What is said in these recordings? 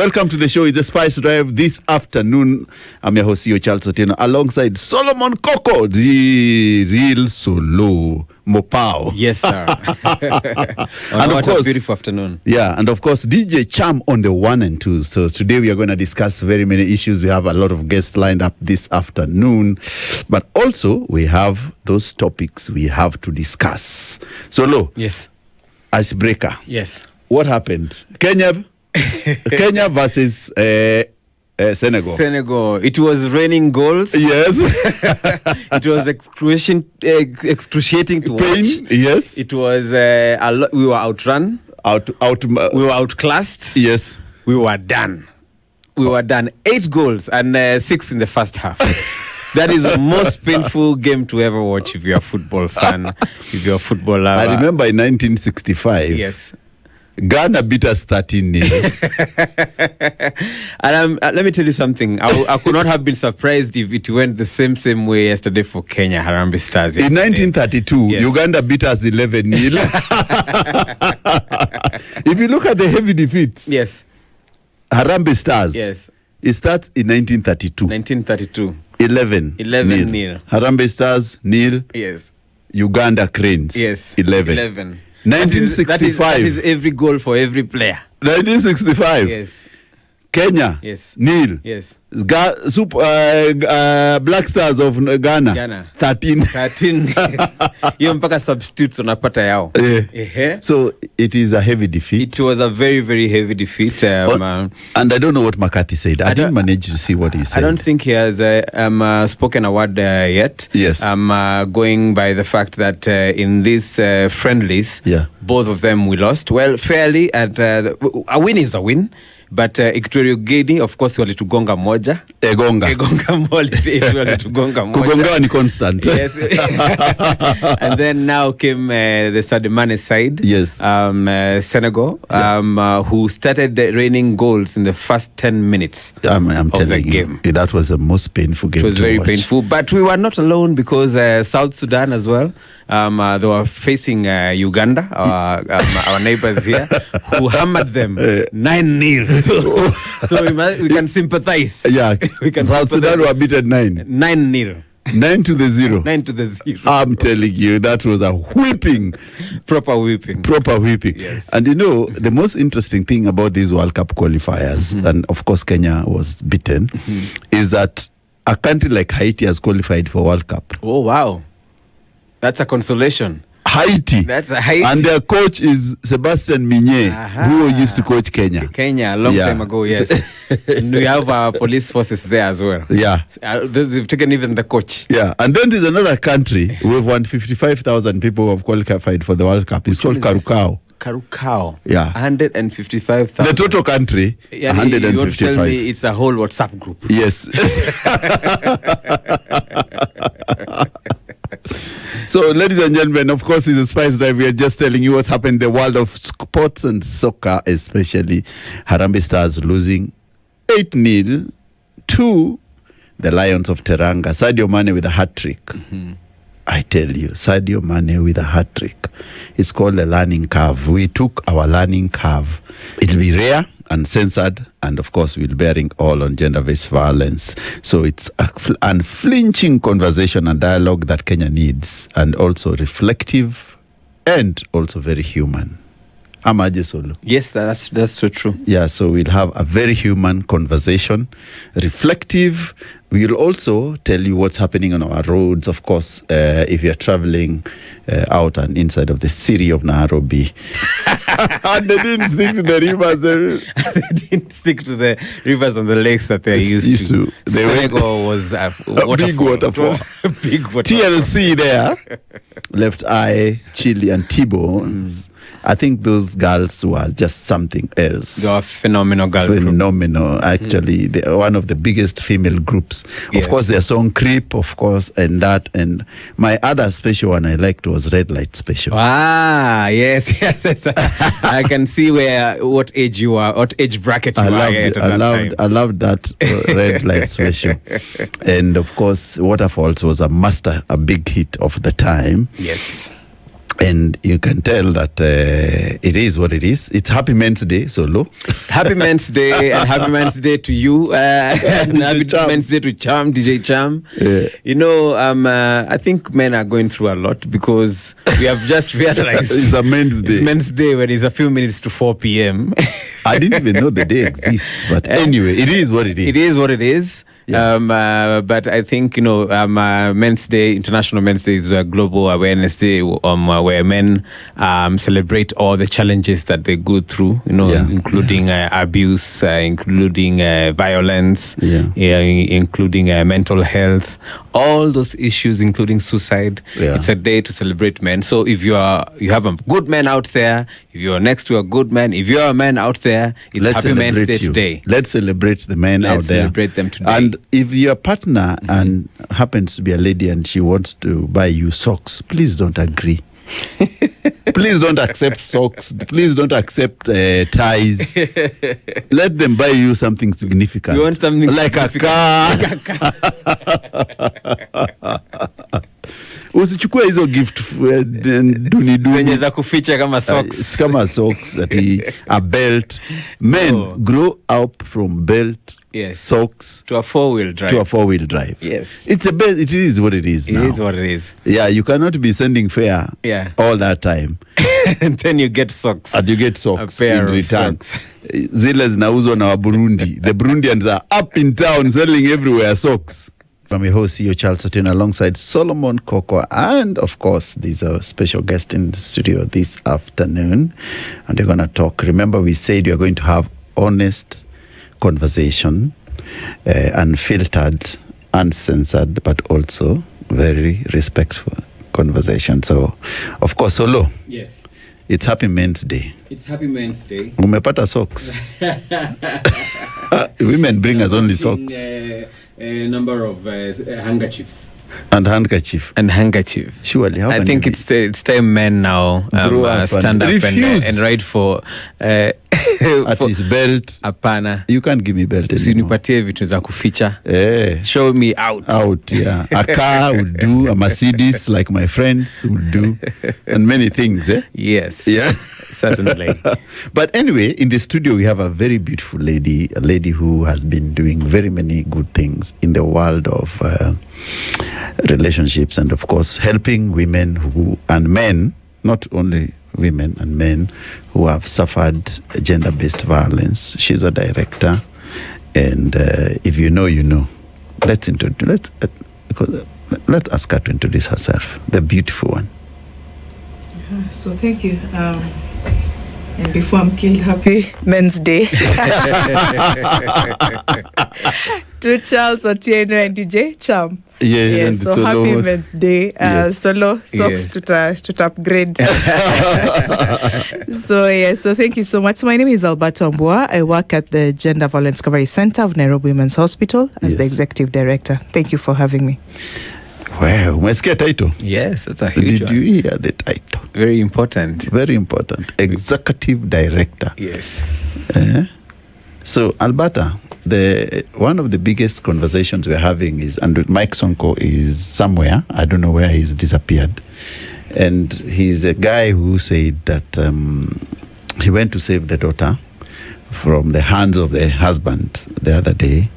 Welcome to the show. It's a Spice Drive this afternoon. I'm your host, Charles Otieno, alongside Solomon Koko, the real solo Mopao. Yes, sir. And of course, a beautiful afternoon. Yeah, and of course, DJ Cham on the 1 and 2. So today we are going to discuss very many issues. We have a lot of guests lined up this afternoon, but also we have those topics we have to discuss. Solo. Yes. Icebreaker. Yes. What happened? Kenya versus Senegal. Senegal. It was raining goals. Yes. It was excruciating to watch. Yes. It was we were outrun. We were outclassed. Yes. We were done. 8 goals and 6 in the first half. That is the most painful game to ever watch if you're a football fan, if you're a football lover. I remember in 1965. Yes. Ghana beat us 13-0. And let me tell you something. I could not have been surprised if it went the same way yesterday for Kenya, Harambee Stars. In 1932, yes. Uganda beat us 11-0. If you look at the heavy defeats, yes, Harambee Stars, yes, it starts in 1932. 1932. 11-0. Harambee Stars, nil. Yes. Uganda Cranes, yes, 11. 1965. That is every goal for every player. 1965. Yes. Kenya. Yes. Nil. Yes. Black Stars of Ghana. 13. Hiyo mpaka substitutes unapata yao. So it is a heavy defeat. It was a very, very heavy defeat. And I don't know what McCarthy said. I didn't manage to see what he said. I don't think he has spoken a word yet. Yes. Going by the fact that in these friendlies, both of them we lost. Well, fairly, and a win is a win. But Equatorial Guinea, of course, walitugonga moja. Egonga walitugonga moja. Kugonga ni constant. Yes. And then now came the Sadio Mane side. Yes. Senegal, who started raining goals in the first 10 minutes I'm of the telling game. You, that was the most painful game. It was to very watch. painful. But we were not alone because South Sudan as well. They were facing Uganda, our neighbors here, who hammered them 9-0. So we can sympathize. Yeah, we can South Sudan were beaten 9-0. 9-0. 9-0. 9-0. I'm telling you, that was a whipping. Proper whipping. Yes. And you know, the most interesting thing about these World Cup qualifiers, and of course Kenya was beaten, is that a country like Haiti has qualified for World Cup. Oh, wow. That's a consolation. Haiti. That's a Haiti. And their coach is Sebastian Minye, who used to coach Kenya. A long time ago, yes. And we have our police forces there as well. Yeah. They've taken even the coach. Yeah. And then there's another country. We've won 55,000 people who have qualified for the World Cup. It's called Karukao. Karukao. Yeah. 155,000. The total country, 155. You want to tell me it's a whole WhatsApp group? Yes. So, ladies and gentlemen, of course, it's a Spice Drive. We are just telling you what's happened in the world of sports and soccer, especially Harambee Stars losing 8-0 to the Lions of Teranga. Sadio Mane with a hat-trick. I tell you, Sadio Mane with a hat-trick. It's called a learning curve. We took our learning curve. It'll be rare and censored, and of course we'll bearing all on gender-based violence. So it's an unflinching conversation and dialogue that Kenya needs, and also reflective and also very human. Amaje Solo. Yes, that's so true. Yeah, so we'll have a very human conversation, reflective. We'll also tell you what's happening on our roads, of course, if you're traveling out and inside of the city of Nairobi. And they didn't stick to the rivers. They didn't stick to the rivers and the lakes that they're used to. Senegal was a big waterfall. Big waterfall. TLC there, Left Eye, Chili, and Tibo. I think those girls were just something else. They were phenomenal girls. Phenomenal. Actually, they are one of the biggest female groups. Yes. Of course, their song Creep, of course, and that. And my other special one I liked was Red Light Special. Ah, yes. I can see what age you are, what age bracket you are at that time. I loved that Red Light Special. And of course, Waterfalls was a big hit of the time. Yes. And you can tell that it is what it is. It's Happy Men's Day, Solo. Happy Men's Day, and Happy Men's Day to you. And Happy Men's Day to Cham, DJ Cham. Yeah. You know, I think men are going through a lot because we have just realized It's a Men's Day. It's Men's Day when it's a few minutes to 4 p.m. I didn't even know the day exists. But anyway, it is what it is. It is what it is. Yeah. But I think, Men's Day, International Men's Day is a global awareness day where men celebrate all the challenges that they go through, including abuse, including violence, including mental health, all those issues, including suicide. Yeah. It's a day to celebrate men. So if you have a good man out there, if you're next to a good man, if you're a man out there, it's Happy Men's Day today. Let's celebrate the men out there. Let's celebrate them today. And if your partner and happens to be a lady and she wants to buy you socks, please don't agree. Please don't accept socks. Please don't accept ties. Let them buy you something significant. You want something like significant? A car. Usichukue hizo gift duni zenye za kuficha kama socks. Kama socks, a belt. Men grow up from belt, socks to a four-wheel drive. Yes. It is what it is now. It is what it is. Yeah, you cannot be sending fare all that time. And then you get socks. And you get socks a pair in of return. Socks. Zile zinauzwa na Burundi. The Burundians are up in town selling everywhere socks. I'm your host, CEO Charles Otieno, alongside Solomon Koko, and of course, there's a special guest in the studio this afternoon, and they're going to talk. Remember, we said you're going to have honest conversation, unfiltered, uncensored, but also very respectful conversation. So, of course, Solo. Yes. It's Happy Men's Day. It's Happy Men's Day. Umepata socks. Women bring us only socks. A number of handkerchiefs. And handkerchief. Surely, how I think it's time men now stand up and write for at his belt. Apana. You can't give me belt anymore. Usinipatie vitu za kuficha. Show me out. Yeah. A car would do, a Mercedes like my friends would do, and many things. Yes. Yeah. Certainly. But anyway, in the studio we have a very beautiful lady, a lady who has been doing very many good things in the world of relationships, and of course helping women and men, not only women and men who have suffered gender-based violence. She's a director, and if you know, you know. Let's ask her to introduce herself, the beautiful one. So thank you. And before I'm killed, Happy Men's Day to Charles Otieno and DJ Cham. Yeah, so Happy Men's Day. Solo socks to upgrade. So thank you so much. So my name is Alberta Wambua. I work at the Gender Violence Recovery Center of Nairobi Women's Hospital as the executive director. Thank you for having me. Wow, umesikia title? Yes, that's a huge one. Did you hear the title? Very important. Very important. Executive director. Yes. So, Alberta, one of the biggest conversations we're having is, and Mike Sonko is somewhere, I don't know where he's disappeared, and he's a guy who said that he went to save the daughter from the hands of the husband the other day,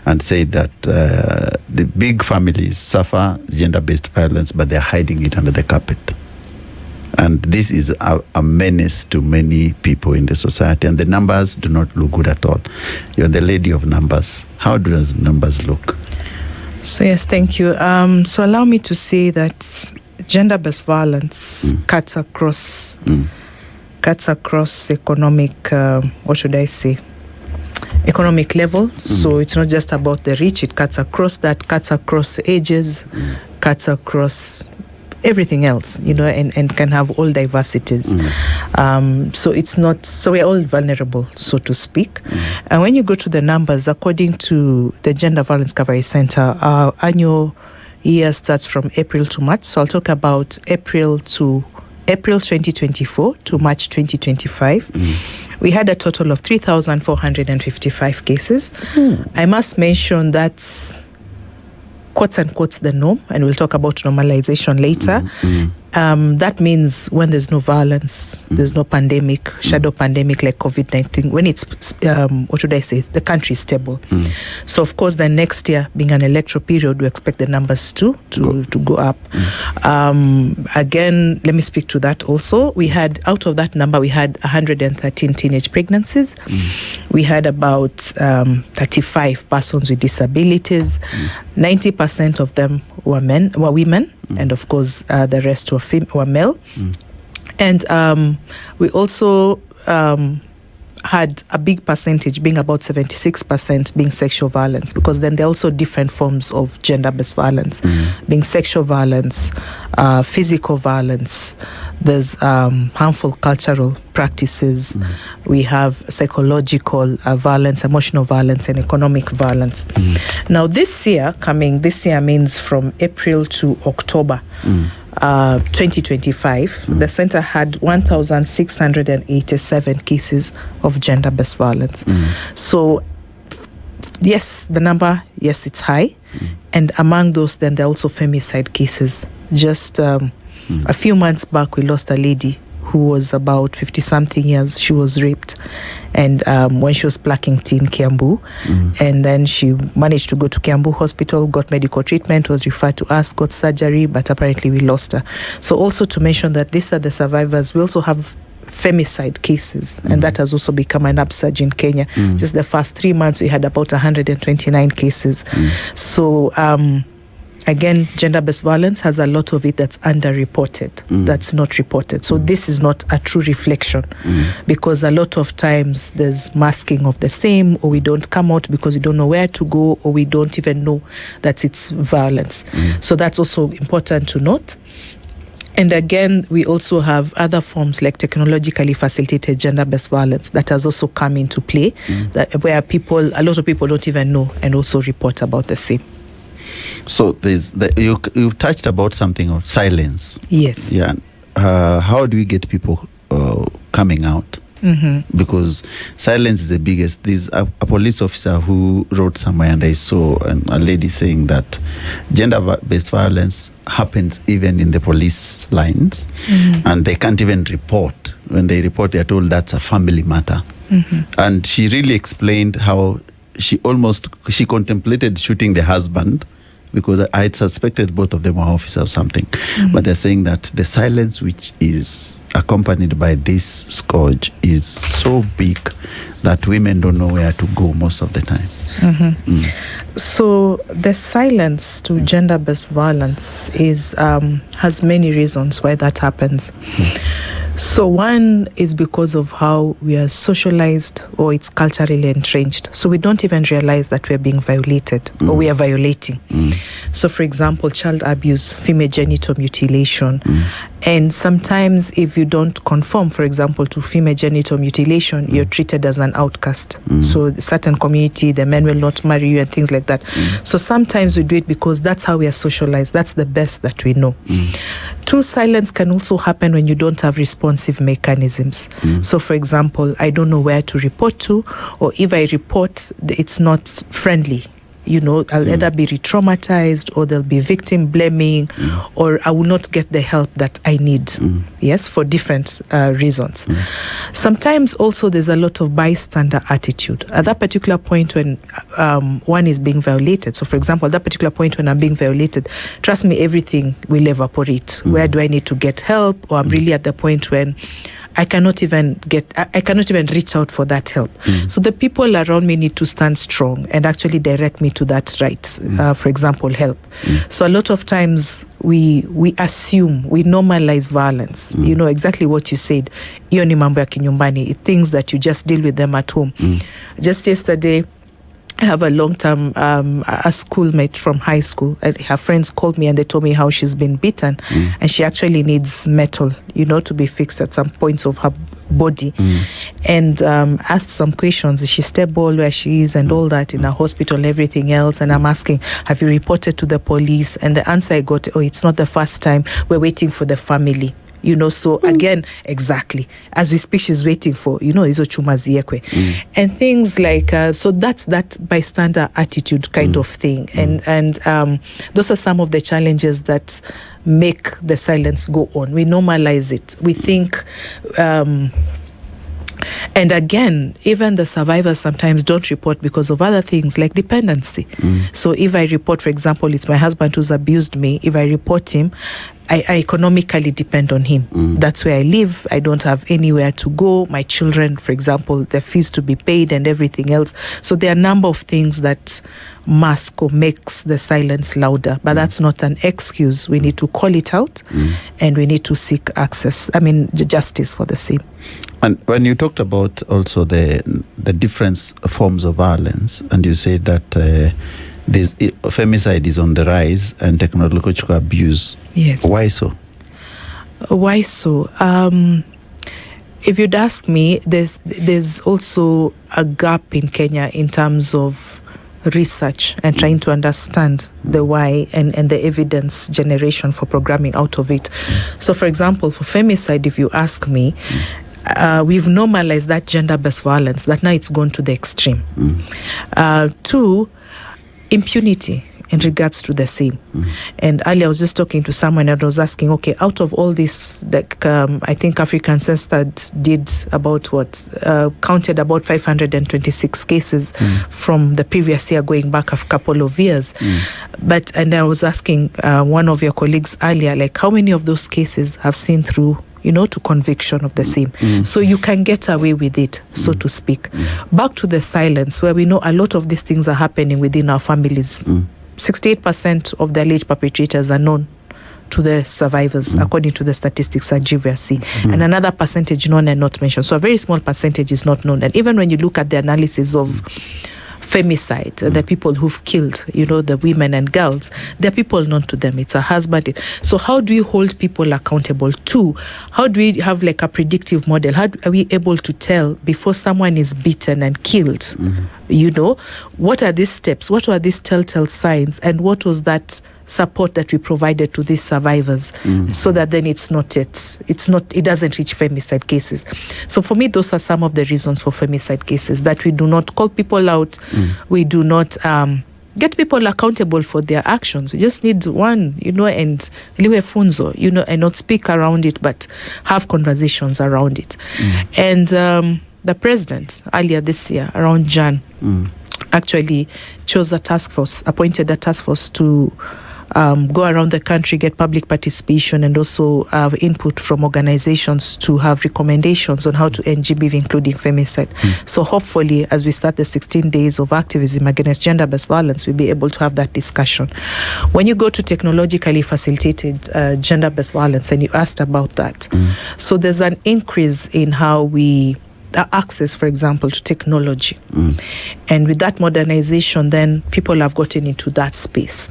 and said that the big families suffer gender-based violence, but they're hiding it under the carpet. And this is a menace to many people in the society, and the numbers do not look good at all. You're the lady of numbers. How do those numbers look? So yes, thank you. So allow me to say that gender-based violence cuts across economic, what should I say? Economic level. So it's not just about the rich, it cuts across ages, cuts across everything else, and can have all diversities. So it's not, so we're all vulnerable, so to speak. And when you go to the numbers, according to the Gender Violence Recovery Center, our annual year starts from April to March. So I'll talk about April 2024 to March 2025. We had a total of 3,455 cases. I must mention that's quotes unquote the norm, and we'll talk about normalization later. That means when there's no violence, there's no pandemic, shadow pandemic like COVID-19, when it's, what should I say, the country is stable. So, of course, the next year, being an electoral period, we expect the numbers to go up. Again, let me speak to that also. We had, out of that number, we had 113 teenage pregnancies. We had about 35 persons with disabilities. 90% of them were women, and of course, the rest were male. And we also had a big percentage, being about 76%, being sexual violence, because then there are also different forms of gender-based violence, being sexual violence, physical violence. There's harmful cultural practices. We have psychological violence, emotional violence, and economic violence. Now, this year means from April to October 2025, the center had 1,687 cases of gender-based violence. So, yes, the number, yes, it's high. And among those, then there are also femicide cases. Just a few months back, we lost a lady who was about 50-something years. She was raped, and when she was plucking tea in Kiambu, and then she managed to go to Kiambu Hospital, got medical treatment, was referred to us, got surgery, but apparently we lost her. So also to mention that these are the survivors. We also have femicide cases, and that has also become an upsurge in Kenya. Just the first 3 months, we had about 129 cases. So again, gender-based violence has a lot of it that's underreported, that's not reported. So this is not a true reflection, because a lot of times there's masking of the same, or we don't come out because we don't know where to go, or we don't even know that it's violence. So that's also important to note. And again, we also have other forms like technologically facilitated gender-based violence that has also come into play, that where a lot of people don't even know and also report about the same. So you touched about something of silence. Yes. Yeah. How do we get people coming out? Because silence is the biggest. There's a police officer who wrote somewhere, and I saw a lady saying that gender-based violence happens even in the police lines, and they can't even report. When they report, they're told that's a family matter. And she really explained how she contemplated shooting the husband, because I had suspected both of them were officers or something. But they're saying that the silence which is accompanied by this scourge is so big that women don't know where to go most of the time. So the silence to gender-based violence has many reasons why that happens. So one is because of how we are socialized, or it's culturally entrenched. So we don't even realize that we're being violated, or we are violating. So for example, child abuse, female genital mutilation. And sometimes if you don't conform, for example, to female genital mutilation, you're treated as an outcast. So a certain community, the men will not marry you and things like that. So sometimes we do it because that's how we are socialized. That's the best that we know. Two, silence can also happen when you don't have responsive mechanisms. So for example, I don't know where to report to, or if I report, it's not friendly. I'll either be re-traumatized, or there'll be victim blaming, or I will not get the help that I need. Yes, for different reasons. Sometimes also there's a lot of bystander attitude. At that particular point when one is being violated, so for example, at that particular point when I'm being violated, trust me, everything will evaporate. Where do I need to get help? Or I'm really at the point when I cannot even reach out for that help. So the people around me need to stand strong and actually direct me to that right, for example, help. So a lot of times we assume, we normalize violence. You know exactly what you said. Hiyo ni mambo ya kinyumbani, things that you just deal with them at home. Just yesterday, I have a long-term a schoolmate from high school, and her friends called me and they told me how she's been beaten, and she actually needs metal, to be fixed at some points of her body, and asked some questions. Is she stable where she is and all that, in a hospital and everything else? And I'm asking, have you reported to the police? And the answer I got, it's not the first time. We're waiting for the family. So again, exactly, as we speak, she's waiting for, hizo chuma ziekwe. And things like, so that's that bystander attitude kind of thing. And those are some of the challenges that make the silence go on. We normalize it. We think, and again, even the survivors sometimes don't report because of other things like dependency. So if I report, for example, it's my husband who's abused me, if I report him, I economically depend on him. That's where I live. I don't have anywhere to go. My children, for example, their fees to be paid and everything else. So there are a number of things that mask or makes the silence louder. But that's not an excuse. We need to call it out and we need to seek justice for the same. And when you talked about also the different forms of violence, and you said that this femicide is on the rise and technological abuse. Yes. Why so? Why so? If you'd ask me, there's also a gap in Kenya in terms of research and trying to understand the why and the evidence generation for programming out of it. So, for example, for femicide, if you ask me, we've normalized that gender-based violence, that now it's gone to the extreme. Two, impunity in regards to the same. And earlier I was just talking to someone and I was asking, okay, out of all this, I think African Census did about counted about 526 cases from the previous year going back a couple of years. And I was asking one of your colleagues earlier, like how many of those cases have seen through to conviction of the same. So you can get away with it, so to speak. Back to the silence, where we know a lot of these things are happening within our families. 68% of the alleged perpetrators are known to the survivors, according to the statistics at GVRC. And another percentage known and not mentioned. So a very small percentage is not known. And even when you look at the analysis of femicide, the people who've killed, the women and girls, they're people known to them. It's a husband. So how do we hold people accountable? Two, how do we have like a predictive model? How are we able to tell before someone is beaten and killed? What are these steps? What are these telltale signs? And what was that support that we provided to these survivors so that then it doesn't reach femicide cases. So for me, those are some of the reasons for femicide cases, that we do not call people out, we do not get people accountable for their actions. We just need one, and liwe funzo, and not speak around it, but have conversations around it. And the president earlier this year, around Jan, actually appointed a task force to go around the country, get public participation, and also input from organizations to have recommendations on how to end GBV, including femicide. So hopefully, as we start the 16 days of activism against gender-based violence, we'll be able to have that discussion. When you go to technologically facilitated gender-based violence, and you asked about that, so there's an increase in how we access, for example, to technology. And with that modernization, then people have gotten into that space.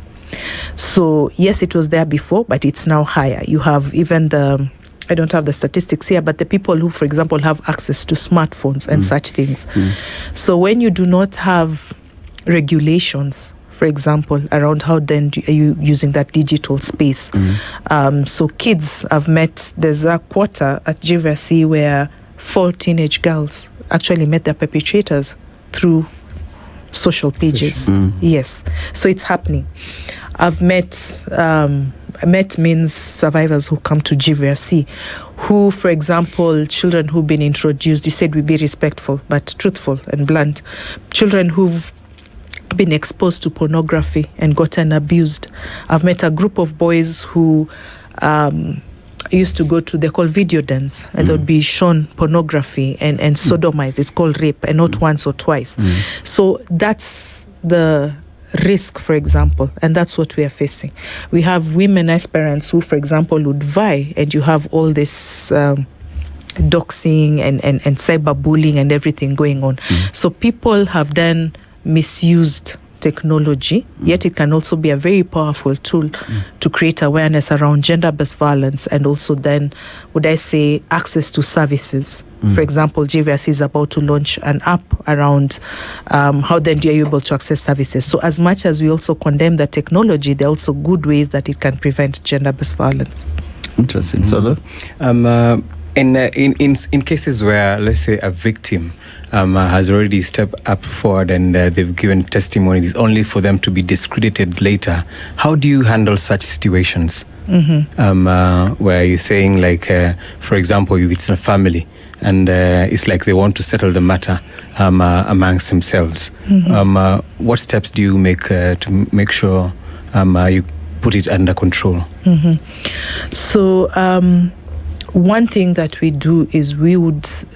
So yes, it was there before, but it's now higher. You have even I don't have the statistics here, but the people who, for example, have access to smartphones and such things. So when you do not have regulations, for example, around how then are you using that digital space. So kids have met, there's a quarter at GVRC where 4 teenage girls actually met their perpetrators through social pages. Yes, so it's happening. I've met means survivors who come to GVRC, who, for example, children who've been introduced, you said we be respectful but truthful and blunt, children who've been exposed to pornography and gotten abused. I've met a group of boys who used to go to, they call video dance, and they'll be shown pornography and sodomized. It's called rape, and not once or twice. So that's the risk, for example, and that's what we are facing. We have women aspirants who, for example, would vie, and you have all this doxing and cyberbullying and everything going on. So people have then misused technology, yet it can also be a very powerful tool to create awareness around gender-based violence, and also then, would I say, access to services. For example, GVRC is about to launch an app around how then are you able to access services. So as much as we also condemn the technology, there are also good ways that it can prevent gender-based violence. Interesting. Solo? In cases where, let's say, a victim has already stepped up forward and they've given testimonies only for them to be discredited later, how do you handle such situations? Where you're saying, like, for example, if it's a family and it's like they want to settle the matter amongst themselves, what steps do you make to make sure you put it under control? So one thing that we do is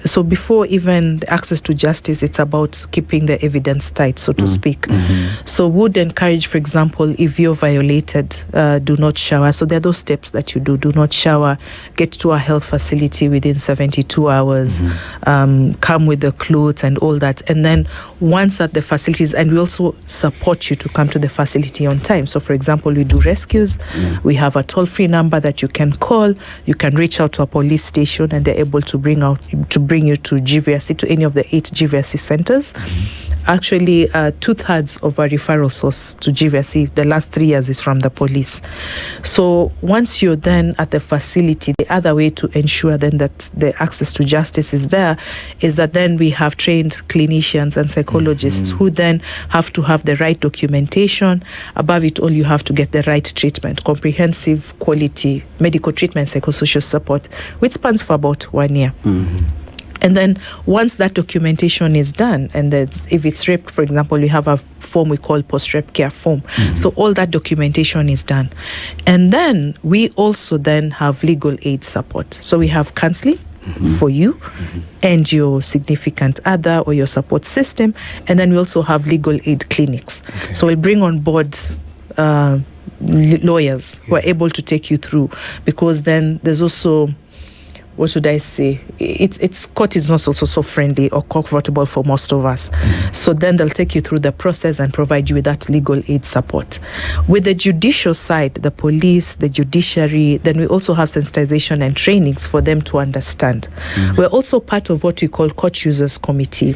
so before even the access to justice, it's about keeping the evidence tight, so to speak. So would encourage, for example, if you're violated, do not shower. So there are those steps that you do not shower, get to a health facility within 72 hours, come with the clothes and all that. And then once at the facilities, and we also support you to come to the facility on time. So for example, we do rescues. We have a toll-free number that you can call. You can reach out to a police station and they're able to bring you to GVRC, to any of the 8 GVRC centers. Actually, 2/3 of our referral source to GVRC the last 3 years is from the police. So once you're then at the facility, the other way to ensure then that the access to justice is there is that then we have trained clinicians and psychologists who then have to have the right documentation. Above it all, you have to get the right treatment, comprehensive quality medical treatment, psychosocial support, which spans for about 1 year. And then once that documentation is done, and if it's rape, for example, we have a form we call post-rape care form. So all that documentation is done. And then we also then have legal aid support. So we have counseling for you and your significant other or your support system. And then we also have legal aid clinics. So we'll bring on board lawyers who are able to take you through, because then there's also, what should I say? It's court is not also so friendly or comfortable for most of us. So then they'll take you through the process and provide you with that legal aid support. With the judicial side, the police, the judiciary, then we also have sensitization and trainings for them to understand. We're also part of what we call Court Users Committee,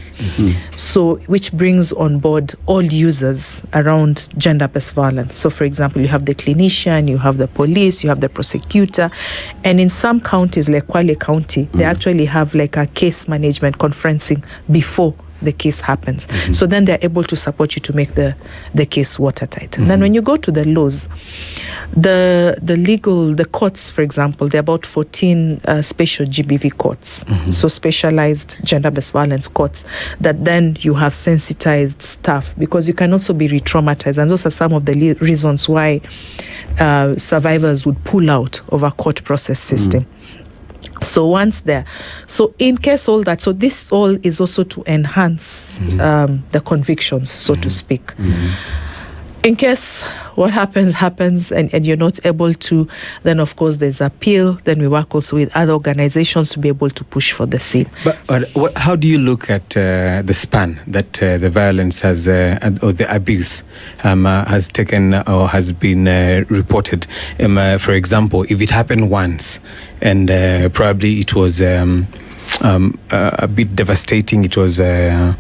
so which brings on board all users around gender-based violence. So for example, you have the clinician, you have the police, you have the prosecutor, and in some counties like Kwale County, they actually have like a case management conferencing before the case happens. So then they're able to support you to make the case watertight. And then when you go to the laws, the courts, for example, there are about 14 special GBV courts, so specialized gender-based violence courts, that then you have sensitized staff, because you can also be re-traumatized. And those are some of the reasons why survivors would pull out of a court process system. So once there, so in case all that, so this all is also to enhance the convictions, so to speak. In case what happens and you're not able to, then of course there's appeal. Then we work also with other organizations to be able to push for the same. But how do you look at the span that the violence has or the abuse has taken or has been reported? For example, if it happened once and probably it was a bit devastating, it was there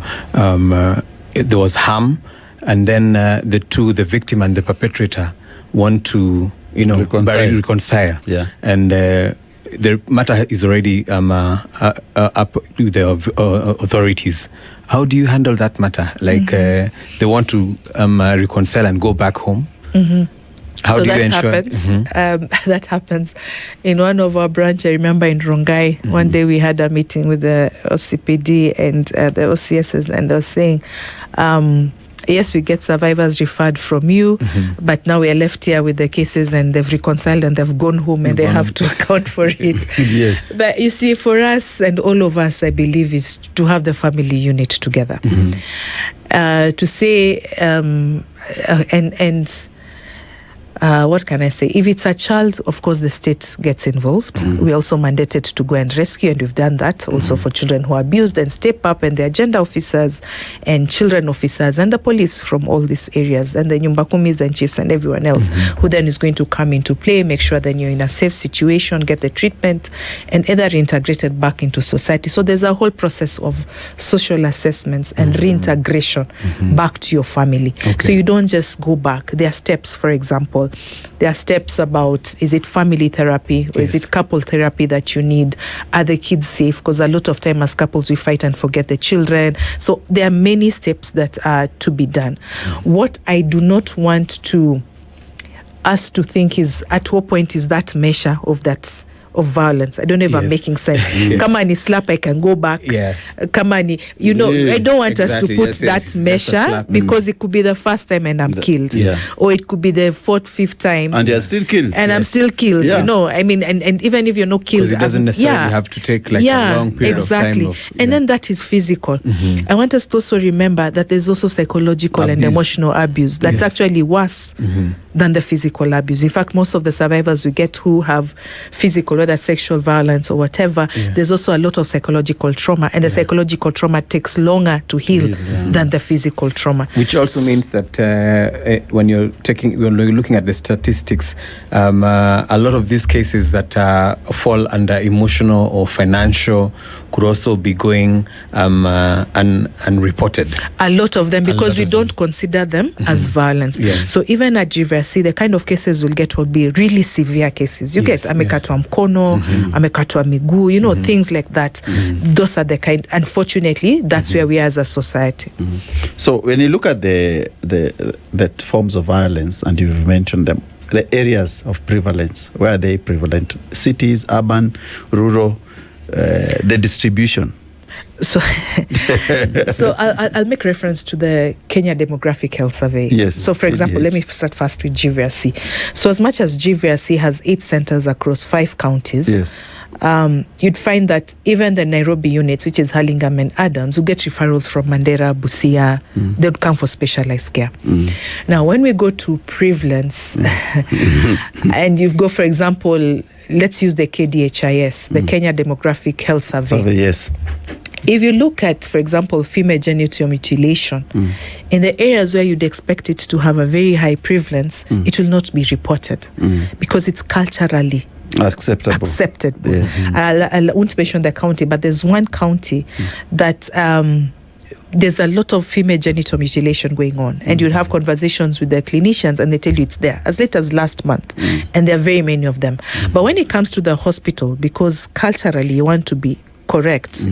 was harm. And then the victim and the perpetrator want to, reconcile. Yeah. And the matter is already up to the authorities. How do you handle that matter? Like they want to reconcile and go back home. How so do you that ensure? Happens. That happens in one of our branch. I remember in Rongai, one day we had a meeting with the OCPD and the OCSs, and they were saying, yes, we get survivors referred from you, but now we are left here with the cases and they've reconciled and they've gone home and they have to account for it. Yes. But you see, for us and all of us, I believe, is to have the family unit together. To say, what can I say? If it's a child, of course, the state gets involved. We're also mandated to go and rescue, and we've done that also for children who are abused, and step up, and the agenda officers and children officers and the police from all these areas, and the Nyumbakumis and chiefs and everyone else who then is going to come into play, make sure that you're in a safe situation, get the treatment, and either reintegrated back into society. So there's a whole process of social assessments and reintegration back to your family. So you don't just go back. There are steps, for example, there are steps about, is it family therapy or is it couple therapy that you need? Are the kids safe? Because a lot of time as couples we fight and forget the children. So there are many steps that are to be done. What I do not want us to think is, at what point is that measure of violence? I don't know if I'm making sense. Kama ni slap, I can go back. Kama ni, I don't want us to put that measure, because it could be the first time and I'm killed. Or it could be the fourth, fifth time. And you're still killed. And I'm still killed. I mean, and even if you're not killed, it doesn't necessarily have to take like a long period of time. And then that is physical. I want us to also remember that there's also psychological and emotional abuse. That's actually worse than the physical abuse. In fact, most of the survivors we get who have physical, whether sexual violence or whatever, there's also a lot of psychological trauma, and the psychological trauma takes longer to heal than the physical trauma. Which also means that when you're looking at the statistics, a lot of these cases that fall under emotional or financial could also be going unreported. A lot of them, because we don't consider them as violence. So even at GVRC, the kind of cases we'll get will be really severe cases. You get amekatwa mkono, amekatwa miguu, things like that. Those are the kind, unfortunately, that's where we are as a society. So when you look at the forms of violence, and you've mentioned them, the areas of prevalence, where are they prevalent? Cities, urban, rural, the distribution. So I'll make reference to the Kenya Demographic Health Survey. So for example, let me start first with GVRC. So as much as GVRC has 8 centers across 5 counties, you'd find that even the Nairobi units, which is Hurlingham and Adams, who get referrals from Mandera, Busia, they would come for specialized care. Now, when we go to prevalence, and you go, for example, let's use the KDHIS, the Kenya Demographic Health Survey. If you look at, for example, female genital mutilation, in the areas where you'd expect it to have a very high prevalence, it will not be reported because it's culturally accepted. I won't mention the county, but there's one county that there's a lot of female genital mutilation going on, and you'll have conversations with the clinicians and they tell you it's there as late as last month, and there are very many of them. But when it comes to the hospital, because culturally you want to be correct,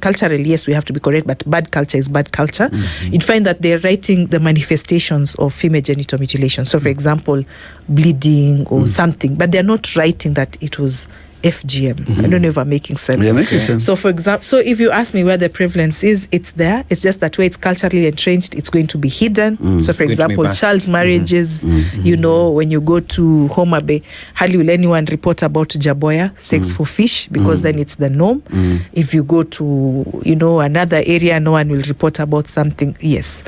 culturally, yes, we have to be correct, but bad culture is bad culture. You'd find that they're writing the manifestations of female genital mutilation. So, for example, bleeding or something, but they're not writing that it was FGM. I don't know if I'm making sense. Making sense. So, for example, so if you ask me where the prevalence is, it's there. It's just that where it's culturally entrenched, it's going to be hidden. So, for example, child marriages, when you go to Homa Bay, hardly will anyone report about Jaboya, sex for fish, because then it's the norm. If you go to, another area, no one will report about something. Yes.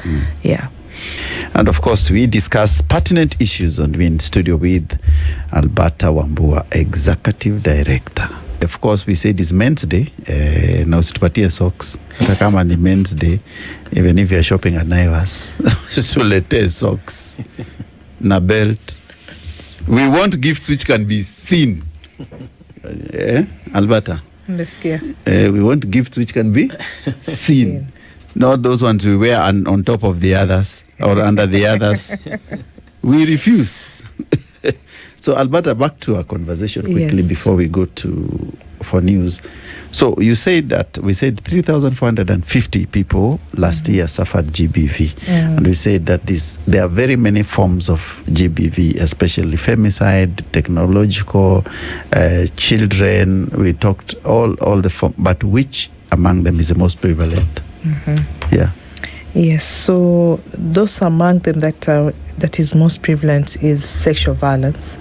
And of course, we discuss pertinent issues, and we're in studio with Alberta Wambua, Executive Director. Of course, we said it's Men's Day. Now, usitupatie socks. Hata kama ni Men's Day, even if you're shopping at Naivas, usulete socks na belt. We want gifts which can be seen. Alberta? We want gifts which can be seen. Not those ones we wear on top of the others or under the others. We refuse. So, Alberta, back to our conversation quickly before we go for news. So, you said that we said 3,450 people last year suffered GBV. And we said that there are very many forms of GBV, especially femicide, technological, children. We talked all the forms, but which among them is the most prevalent? Yes, so those among them that is most prevalent is sexual violence,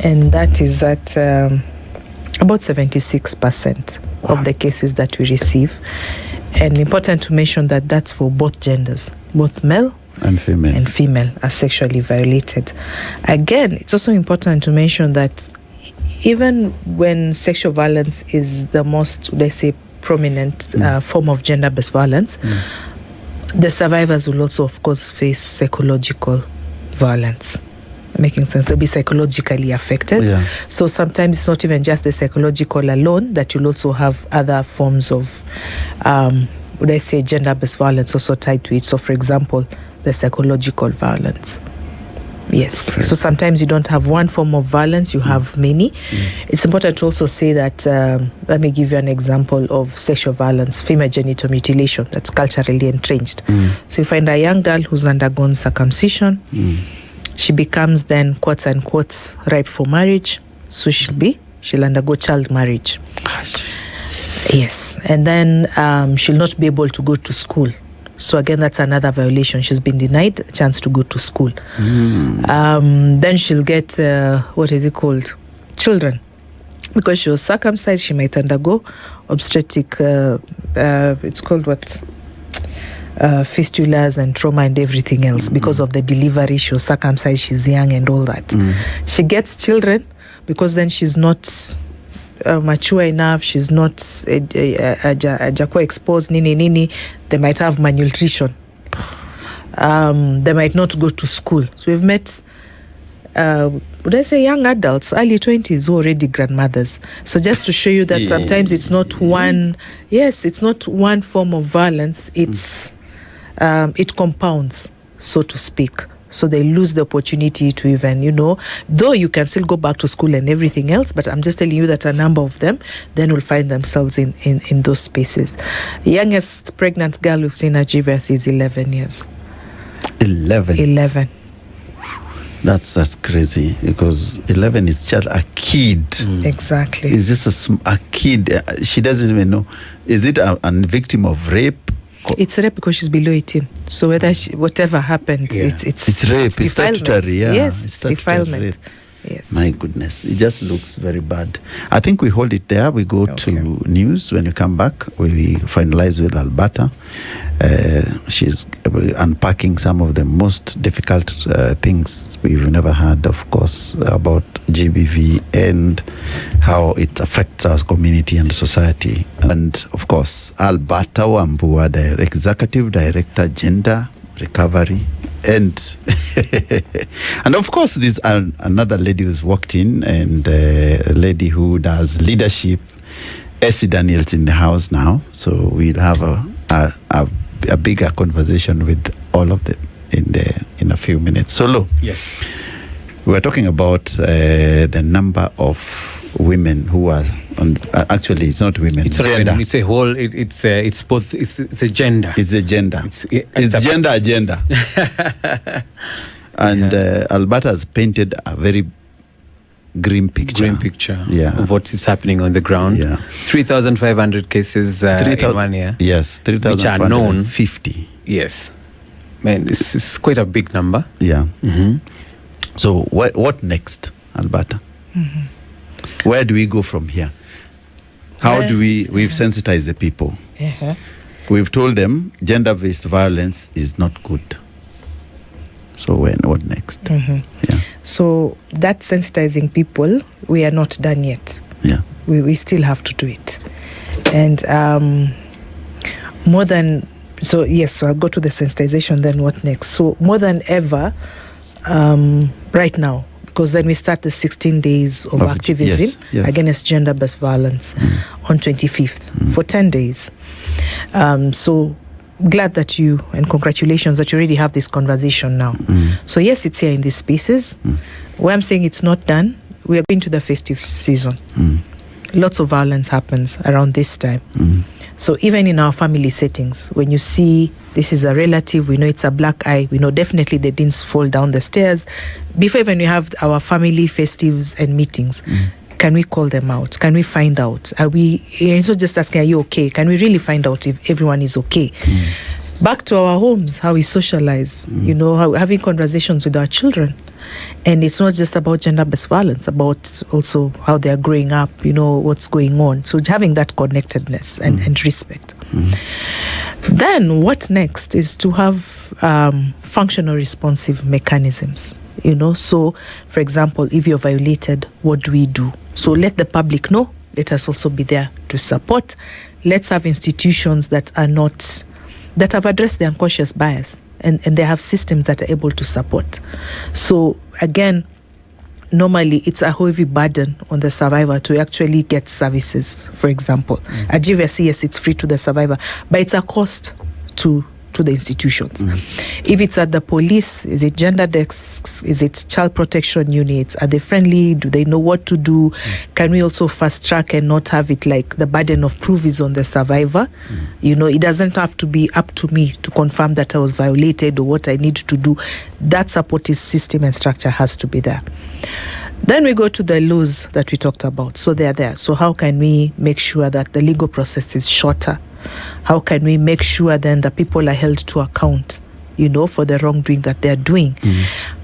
and that is at about 76% of the cases that we receive. And important to mention that that's for both genders, both male and female are sexually violated. Again, it's also important to mention that even when sexual violence is the most, let's say, prominent form of gender-based violence, the survivors will also, of course, face psychological violence. Making sense? They'll be psychologically affected. So sometimes it's not even just the psychological alone, that you'll also have other forms of, gender-based violence also tied to it. So, for example, the psychological violence. Yes. So sometimes you don't have one form of violence, you have many. It's important to also say that, let me give you an example of sexual violence, female genital mutilation, that's culturally entrenched. So you find a young girl who's undergone circumcision. She becomes then, quote unquote, ripe for marriage. So she'll undergo child marriage. Yes. And then she'll not be able to go to school. So again, that's another violation. She's been denied a chance to go to school. Then she'll get, children. Because she was circumcised, she might undergo obstetric, it's called what? Fistulas and trauma and everything else. Because of the delivery, she was circumcised, she's young and all that. She gets children because then she's not mature enough, she's not jakuwa exposed, nini, they might have malnutrition. They might not go to school. So we've met, would I say young adults, early 20s, who are already grandmothers. So just to show you that sometimes it's not one, it's not one form of violence, it's it compounds, so to speak. So they lose the opportunity to even, though you can still go back to school and everything else, but I'm just telling you that a number of them then will find themselves in those spaces. The youngest pregnant girl we've seen at GVS is 11 years. 11. That's crazy, because 11 is just a kid. Exactly. Is this a kid? She doesn't even know. Is it a victim of rape? It's rape because she's below 18. So whatever happened, it's rape. It's It's statutory, Yes, it's defilement. Rape. Yes. My goodness, it just looks very bad. I think we hold it there. We go to news. When you come back, we finalize with Alberta. She's unpacking some of the most difficult things we've never heard, of course, about GBV and how it affects our community and society. And, of course, Alberta Wambua, Executive Director, Gender Recovery. And and of course, there's another lady who's walked in, and a lady who does leadership. Essie Daniel's in the house now, so we'll have a bigger conversation with all of them in a few minutes. Solo. Yes. We're talking about the number of women who are actually it's not women. It's gender. It's a whole. It's both. It's the gender. It's the gender. It's gender agenda. And Alberta has painted a very grim picture. Of what is happening on the ground. 3,500 cases in 1 year. Yes, 3,550. Which are known. Yes, man, this is quite a big number. Yeah. So what next, Alberta? Where do we go from here? How do we've sensitized the people? We've told them gender-based violence is not good. So what next? So that sensitizing people, we are not done yet. We still have to do it. And so I'll go to the sensitization, then what next? So more than ever, right now, because then we start the 16 days of activism against gender-based violence on 25th for 10 days. So glad that and congratulations that you already have this conversation now. So yes, it's here in these spaces. Where I'm saying it's not done, we are going to the festive season. Lots of violence happens around this time. So even in our family settings, when you see this is a relative, we know it's a black eye, we know definitely they didn't fall down the stairs. Before even we have our family festives and meetings, can we call them out? Can we find out? Are we, it's not just asking, are you okay? Can we really find out if everyone is okay? Back to our homes, how we socialize, how having conversations with our children. And it's not just about gender-based violence, about also how they are growing up, what's going on. So having that connectedness and respect. Then what next is to have functional responsive mechanisms. So for example, if you're violated, what do we do? So let the public know. Let us also be there to support. Let's have institutions that have addressed the unconscious bias and they have systems that are able to support. So again, normally it's a heavy burden on the survivor to actually get services. For example, at GVS, yes, it's free to the survivor, but it's a cost to to the institutions. If it's at the police, is it gender desks? Is it child protection units? Are they friendly? Do they know what to do? Can we also fast track and not have it like the burden of proof is on the survivor? It doesn't have to be up to me to confirm that I was violated or what I need to do. That support system and structure has to be there. Then we go to the laws that we talked about. So they're there. So how can we make sure that the legal process is shorter? How can we make sure then that people are held to account, for the wrongdoing that they're doing?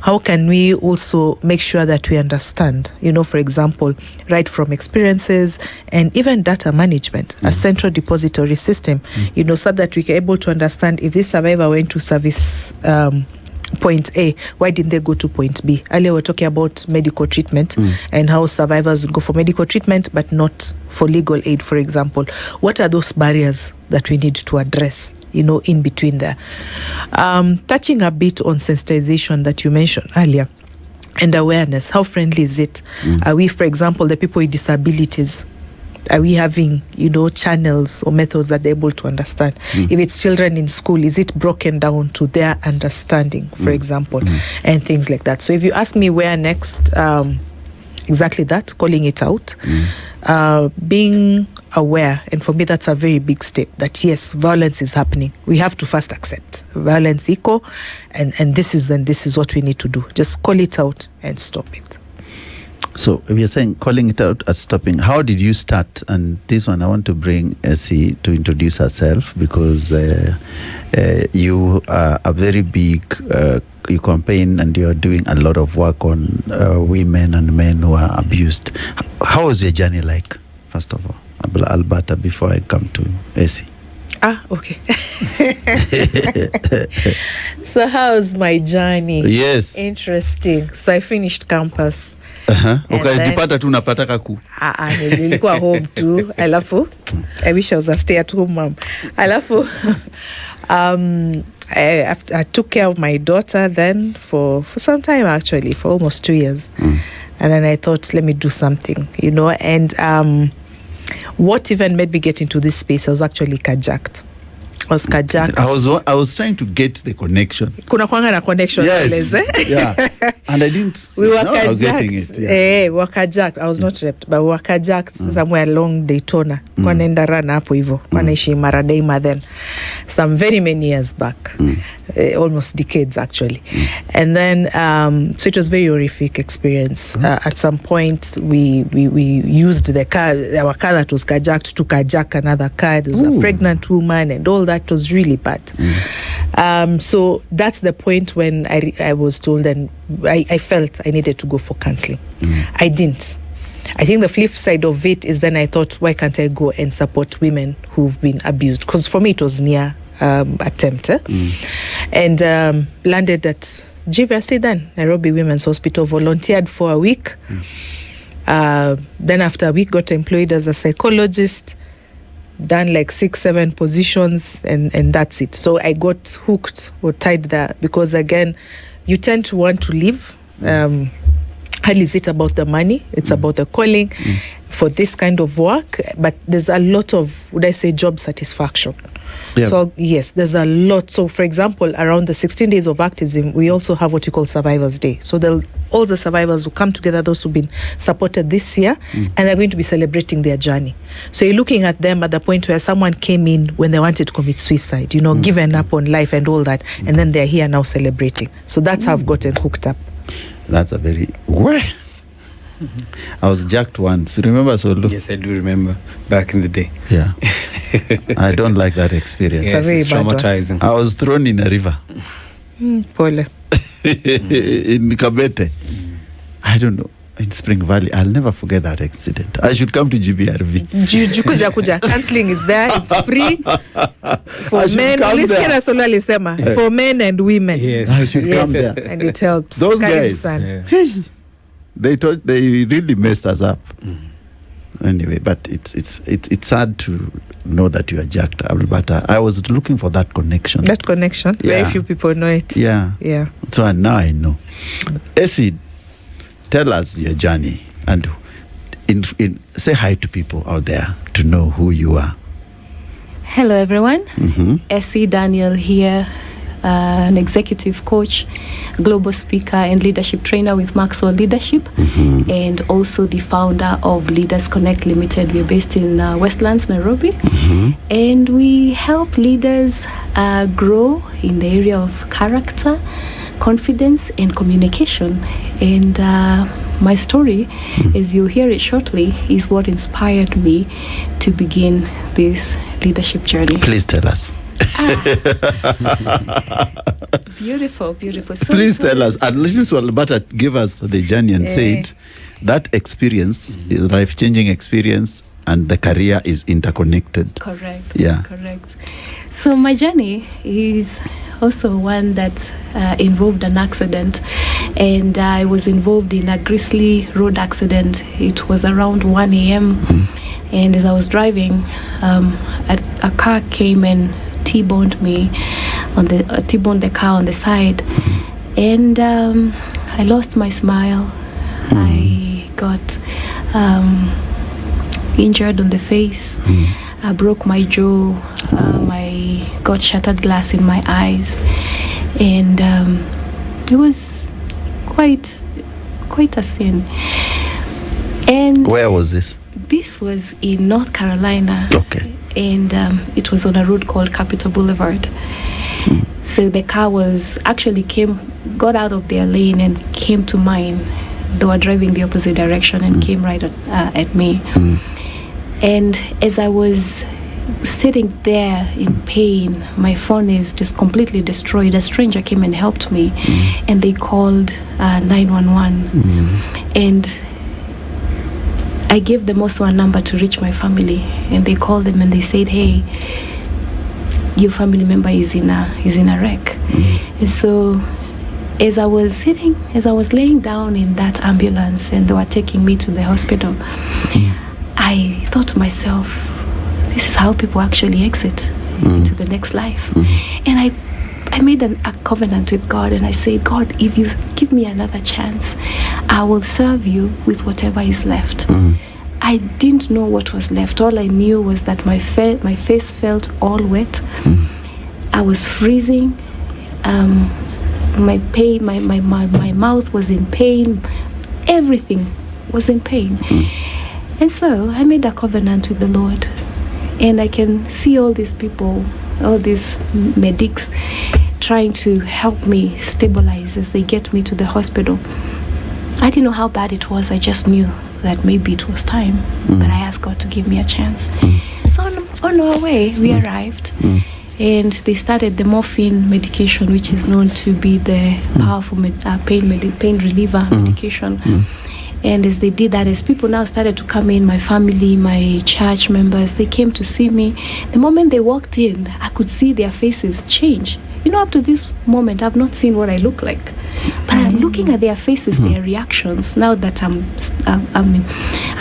How can we also make sure that we understand, for example, right from experiences and even data management, a central depository system, so that we are able to understand if this survivor went to service point A, why didn't they go to point B? Earlier we were talking about medical treatment and how survivors would go for medical treatment but not for legal aid, for example. What are those barriers that we need to address, in between there? Touching a bit on sensitization that you mentioned earlier and awareness, how friendly is it? Are we, for example, the people with disabilities, are we having, channels or methods that they're able to understand? If it's children in school, is it broken down to their understanding, for example, and things like that? So if you ask me where next, exactly that, calling it out, being aware, and for me that's a very big step, that yes, violence is happening. We have to first accept violence equal, and this is what we need to do. Just call it out and stop it. So if you're saying calling it out at stopping, how did you start? And this one, I want to bring Essie to introduce herself, because you are a very big, you campaign and you're doing a lot of work on women and men who are abused. How was your journey like, first of all, Alberta, before I come to Essie? Okay. So how's my journey? Yes. Interesting. So I finished campus. Ukajipata tu unapata kaku. Nilikuwa home tu. Alafu I wish I was a stay at home mom. Alafu I took care of my daughter then for some time, actually, for almost 2 years. And then I thought, let me do something, and what even made me get into this space, I was actually carjacked. I was trying to get the connection. Kuna kwanga na connection. Yes. Yeah. And I didn't. We were I was getting it. Yeah. We were carjacked. I was not raped, but we were carjacked somewhere along Daytona. Kwa nenda rana hapo hivyo. Kwa naishi Maradeima then. Some very many years back. Almost decades actually. And then so it was very horrific experience. At some point we used the car, our car that was carjacked, to carjack another car. There was a pregnant woman and all that. Was really bad. So that's the point when I was told, and I felt I needed to go for counseling. I didn't. I think the flip side of it is then I thought, why can't I go and support women who've been abused? Because for me it was near attempt. And landed at GVRC then, Nairobi Women's Hospital, volunteered for a week. Then after a week got employed as a psychologist, done like 6-7 positions, and that's it. So I got hooked or tied there, because again, you tend to want to leave. Hardly is it about the money, it's about the calling for this kind of work, but there's a lot of, would I say, job satisfaction. Yeah. So yes, there's a lot. So for example, around the 16 days of activism, we also have what we call Survivors Day. So all the survivors will come together, those who've been supported this year, and they're going to be celebrating their journey. So you're looking at them at the point where someone came in when they wanted to commit suicide, given up on life and all that, and then they're here now celebrating. So that's how I've gotten hooked up. That's a very... Where? I was jacked once. Remember, Solo? Yes, I do remember. Back in the day. Yeah. I don't like that experience. Yes, it's traumatizing. I was thrown in a river. Pole. In Kabete. I don't know. In Spring Valley. I'll never forget that accident. I should come to GBRV. Kuja. Counseling is there. It's free for men. For men and women. Yes. I should come there. And it helps. Those guys, they thought they really messed us up. Anyway, but it's sad to know that you are jacked, Alberta. I was looking for that connection. Yeah. Very few people know it. Yeah. So now I know. Essie, tell us your journey, and say hi to people out there to know who you are. Hello, everyone. Mm-hmm. Essie Daniel here, an executive coach, global speaker, and leadership trainer with Maxwell Leadership, and also the founder of Leaders Connect Limited. We're based in Westlands, Nairobi, and we help leaders grow in the area of character, confidence, and communication. And my story, as you hear it shortly, is what inspired me to begin this leadership journey. Please tell us. Beautiful. So Please tell us. At least Alberta give us the journey and said that experience is a life-changing experience, and the career is interconnected. Correct. Yeah. Correct. So my journey is also one that involved an accident, and I was involved in a grisly road accident. It was around 1 a.m. And as I was driving, a car came and T-boned me T-boned the car on the side, and I lost my smile. I got injured on the face. I broke my jaw. I got shattered glass in my eyes, and it was quite a scene. And Where was this? this was in North Carolina. Okay. And it was on a road called Capitol Boulevard. So the car got out of their lane and came to mine. They were driving the opposite direction and came right at me. And as I was sitting there in pain, my phone is just completely destroyed. A stranger came and helped me, and they called 911. And I gave them also a number to reach my family, and they called them and they said, "Hey, your family member is in a wreck." And so, as I was laying down in that ambulance, and they were taking me to the hospital, I thought to myself, "This is how people actually exit into the next life." And I made a covenant with God, and I said, "God, if you give me another chance, I will serve you with whatever is left." I didn't know what was left. All I knew was that my face felt all wet. I was freezing. My mouth was in pain. Everything was in pain. And so I made a covenant with the Lord. And I can see all these people, all these medics, trying to help me stabilize as they get me to the hospital. I didn't know how bad it was. I just knew that maybe it was time. But I asked God to give me a chance. So on our way, we arrived. And they started the morphine medication, which is known to be the powerful pain reliever medication. And as they did that, as people now started to come in, my family, my church members, they came to see me. The moment they walked in, I could see their faces change. Up to this moment, I've not seen what I look like. But I'm looking at their faces, their reactions. Now that I'm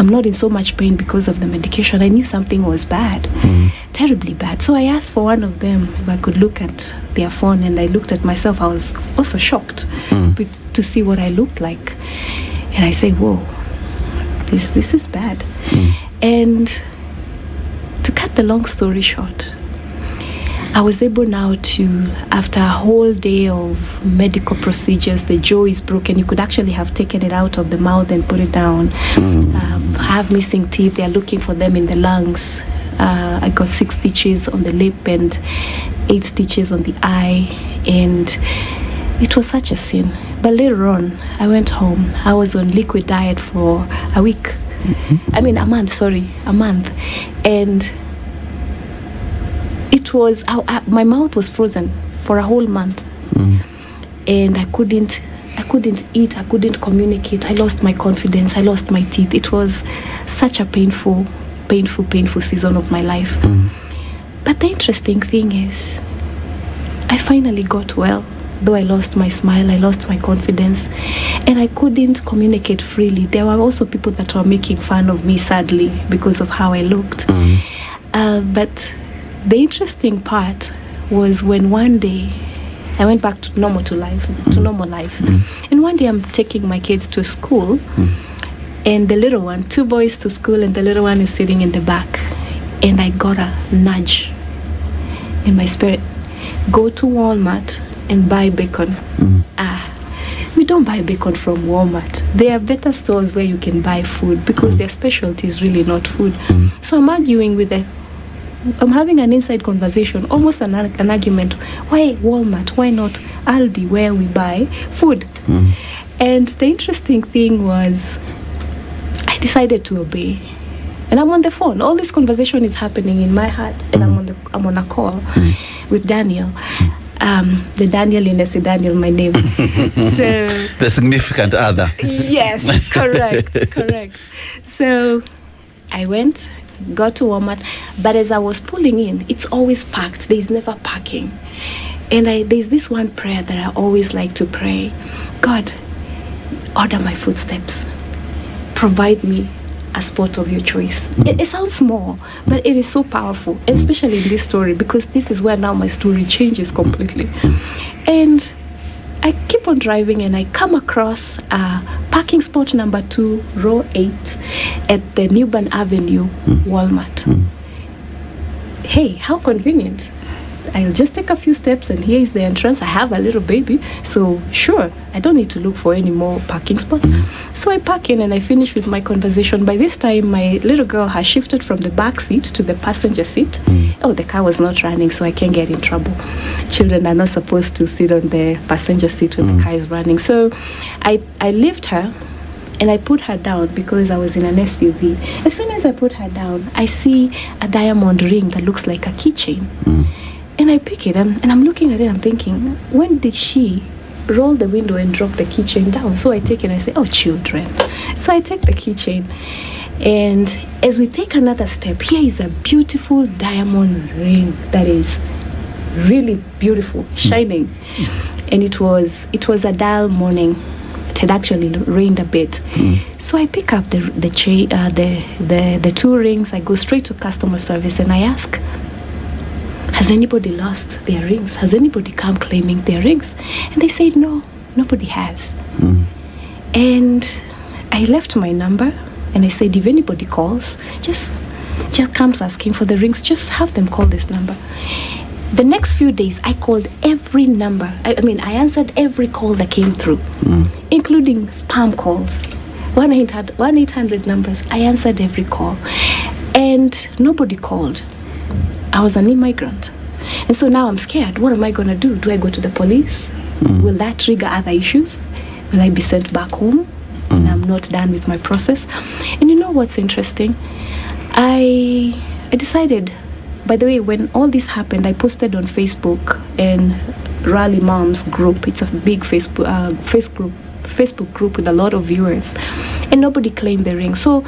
not in so much pain because of the medication, I knew something was bad, terribly bad. So I asked for one of them if I could look at their phone, and I looked at myself. I was also shocked to see what I looked like. And I say, "Whoa, this is bad." And to cut the long story short, I was able now to, after a whole day of medical procedures, the jaw is broken. You could actually have taken it out of the mouth and put it down. Have missing teeth. They are looking for them in the lungs. I got 6 stitches on the lip and 8 stitches on the eye. And it was such a sin. But later on, I went home. I was on liquid diet for a week. A month. And it was, my mouth was frozen for a whole month. And I couldn't eat, I couldn't communicate. I lost my confidence, I lost my teeth. It was such a painful season of my life. But the interesting thing is, I finally got well. Though I lost my smile, I lost my confidence, and I couldn't communicate freely. There were also people that were making fun of me, sadly, because of how I looked. But the interesting part was when one day I went back to normal life. And one day I'm taking my kids to school, and the little one, 2 boys to school, and the little one is sitting in the back. And I got a nudge in my spirit, go to Walmart and buy bacon. We don't buy bacon from Walmart. There are better stores where you can buy food because their specialty is really not food. So I'm arguing with I'm having an inside conversation, almost an argument. Why Walmart? Why not Aldi, where we buy food? And the interesting thing was, I decided to obey. And I'm on the phone. All this conversation is happening in my head, and I'm on a call with Daniel. The Daniel in Essie, Daniel, my name. So the significant other. Yes, correct. So I went, got to Walmart, but as I was pulling in, it's always packed. There's never parking. And there's this one prayer that I always like to pray. God, order my footsteps. Provide me a spot of your choice. It sounds small, but it is so powerful, especially in this story, because this is where now my story changes completely. And I keep on driving, and I come across parking spot number 2, row 8 at the Newburn Avenue Walmart. Hey, how convenient. I'll just take a few steps and here is the entrance. I have a little baby, so sure, I don't need to look for any more parking spots. So I park in and I finish with my conversation. By this time, my little girl has shifted from the back seat to the passenger seat. Oh, the car was not running, so I can't get in trouble. Children are not supposed to sit on the passenger seat when the car is running. So I lift her and I put her down because I was in an SUV. As soon as I put her down, I see a diamond ring that looks like a keychain. And I pick it, and I'm looking at it, I'm thinking, when did she roll the window and drop the keychain down? So I take it and I say, oh, children. So I take the keychain. And as we take another step, here is a beautiful diamond ring that is really beautiful, shining. And it was a dull morning. It had actually rained a bit. So I pick up the 2 rings. I go straight to customer service and I ask, has anybody lost their rings? Has anybody come claiming their rings? And they said, no, nobody has. And I left my number and I said, if anybody calls, just comes asking for the rings, just have them call this number. The next few days, I called every number. I answered every call that came through, including spam calls. 1-800 numbers. I answered every call. And nobody called. I was an immigrant. And so now I'm scared. What am I going to do? Do I go to the police? Will that trigger other issues? Will I be sent back home? And I'm not done with my process. And you know what's interesting? I decided, by the way, when all this happened, I posted on Facebook and Rally Moms group. It's a big Facebook group with a lot of viewers. And nobody claimed the ring. So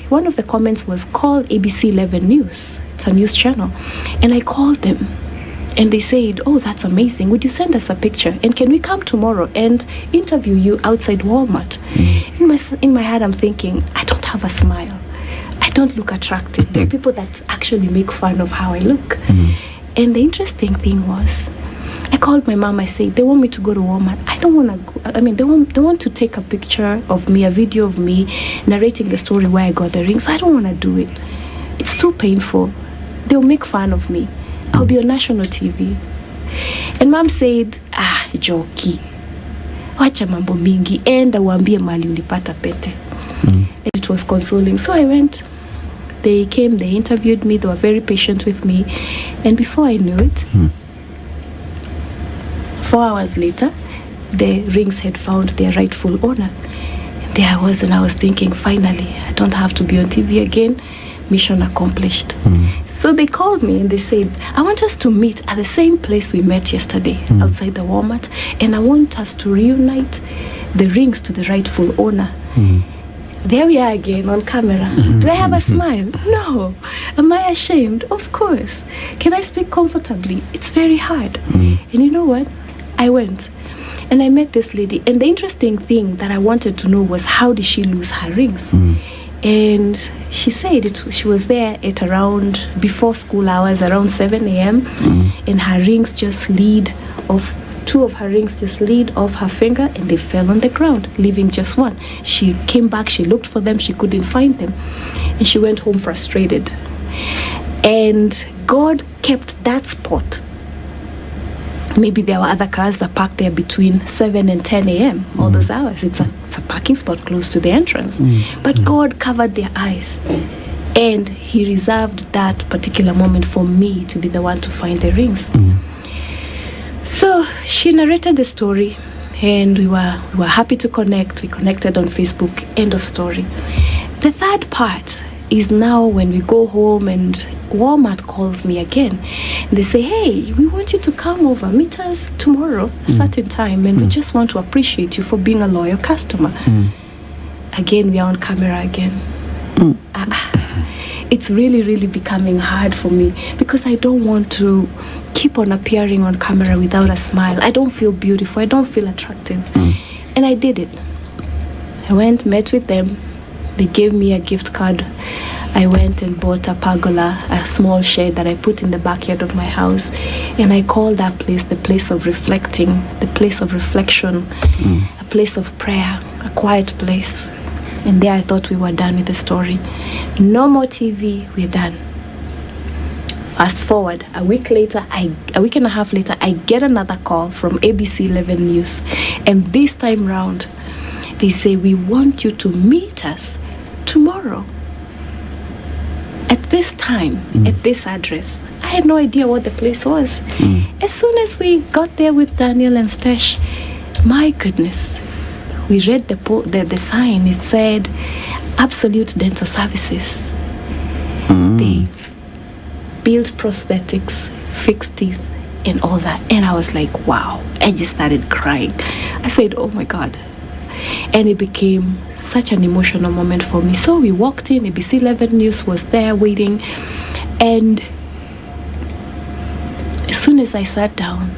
one of the comments was, call ABC 11 News. It's a news channel. And I called them and they said, oh, that's amazing. Would you send us a picture? And can we come tomorrow and interview you outside Walmart? In my head, I'm thinking, I don't have a smile. I don't look attractive. There are people that actually make fun of how I look. And the interesting thing was, I called my mom. I said, they want me to go to Walmart. I don't want to go. They want to take a picture of me, a video of me narrating the story where I got the rings. I don't want to do it. It's too painful. They'll make fun of me. I'll be on national TV. And mom said, Joki, wacha mambo mingi, enda uambie mali ulipata pete. And it was consoling. So I went. They came, they interviewed me. They were very patient with me. And before I knew it, 4 hours later, the rings had found their rightful owner. And there I was, and I was thinking, finally, I don't have to be on TV again. Mission accomplished. So they called me and they said, I want us to meet at the same place we met yesterday, outside the Walmart, and I want us to reunite the rings to the rightful owner. There we are again on camera. Do I have a smile? No. Am I ashamed? Of course. Can I speak comfortably? It's very hard. And you know what? I went and I met this lady. And the interesting thing that I wanted to know was, how did she lose her rings? And she said she was there at around, before school hours, around 7 a.m. And her rings just slid off. 2 of her rings just slid off her finger and they fell on the ground, leaving just 1. She came back, she looked for them, she couldn't find them. And she went home frustrated. And God kept that spot. Maybe there were other cars that parked there between 7 and 10 a.m. All those hours. It's a parking spot close to the entrance. But God covered their eyes. And he reserved that particular moment for me to be the one to find the rings. So she narrated the story, and we were happy to connect. We connected on Facebook. End of story. The third part is now when we go home and Walmart calls me again. And they say, hey, we want you to come over, meet us tomorrow, a certain time, and we just want to appreciate you for being a loyal customer. Again, we are on camera again. It's really, really becoming hard for me because I don't want to keep on appearing on camera without a smile. I don't feel beautiful. I don't feel attractive. And I did it. I went, met with them. They gave me a gift card. I went and bought a pergola, a small shed that I put in the backyard of my house. And I called that place the place of reflecting, the place of reflection, a place of prayer, a quiet place. And there I thought we were done with the story. No more TV, we're done. Fast forward, a week and a half later, I get another call from ABC 11 News. And this time round, they say, we want you to meet us tomorrow at this time, at this address. I had no idea what the place was. As soon as we got there with Daniel and Stesh, my goodness, we read the sign. It said Absolute Dental Services. They build prosthetics, fix teeth, and all that. And I was like, wow. I just started crying. I said, oh my God. And it became such an emotional moment for me. So we walked in, ABC 11 News was there waiting. And as soon as I sat down,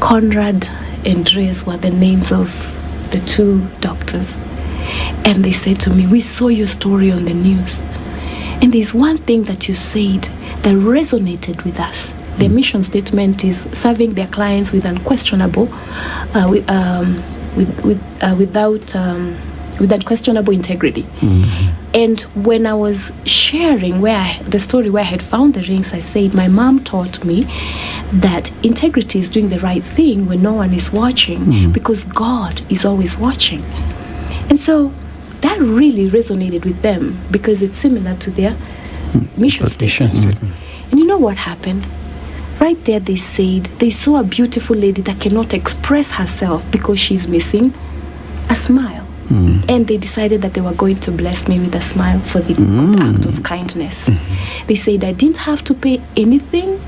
Conrad and Reyes were the names of the two doctors. And they said to me, we saw your story on the news. And there's one thing that you said that resonated with us. Their mission statement is serving their clients with unquestionable, with unquestionable integrity. And when I was sharing the story where I had found the rings, I said, my mom taught me that integrity is doing the right thing when no one is watching, because God is always watching. And so that really resonated with them because it's similar to their mission statement. And you know what happened? Right there they said they saw a beautiful lady that cannot express herself because she's missing a smile. And they decided that they were going to bless me with a smile for the good act of kindness. They said I didn't have to pay anything,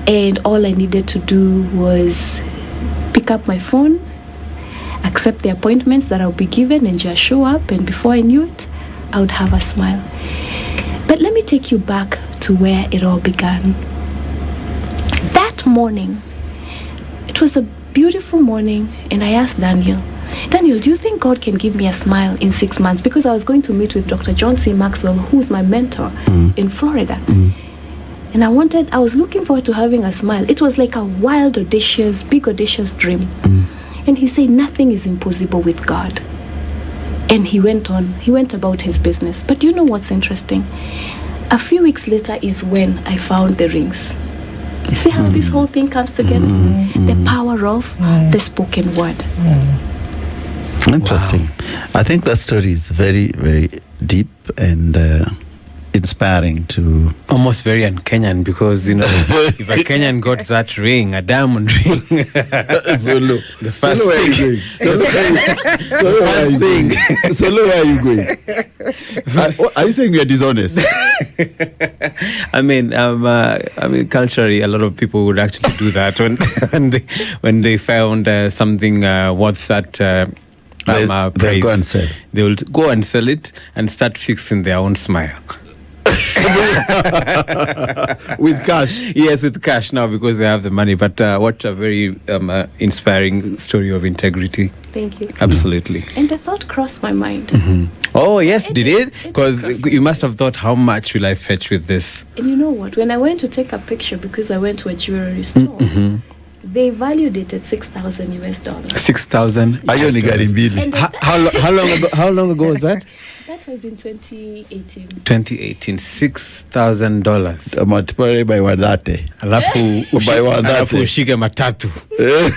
and all I needed to do was pick up my phone, accept the appointments that I'll be given, and just show up, and before I knew it, I would have a smile. But let me take you back to where it all began. That morning, it was a beautiful morning, and I asked Daniel, do you think God can give me a smile in 6 months? Because I was going to meet with Dr. John C. Maxwell, who's my mentor in Florida. And I was looking forward to having a smile. It was like a wild, big audacious dream. And he said, nothing is impossible with God. And he went about his business. But do you know what's interesting? A few weeks later is when I found the rings. You see how this whole thing comes together? The power of the spoken word. Interesting. Wow. I think that story is very, very deep and inspiring to... Almost very un-Kenyan because, if a Kenyan got that ring, a diamond ring... Zulu. The first Zulu, where are you going? Are you saying we are dishonest? I mean, culturally, a lot of people would actually do that when they found something worth that... they'll go and sell. They will go and sell it and start fixing their own smile. With cash? Yes, with cash now because they have the money. But what a very inspiring story of integrity. Thank you. Absolutely. And the thought crossed my mind. Oh, yes, did it? Because you must have thought, how much will I fetch with this? And you know what? When I went to take a picture, because I went to a jewelry store, They valued it at $6,000 US. 6,000. Ayo ni gari mbili. And How long ago was that? that was in 2018. 2018. $6,000. Multiply by 130. Alafu By 130. alafu ushike matatu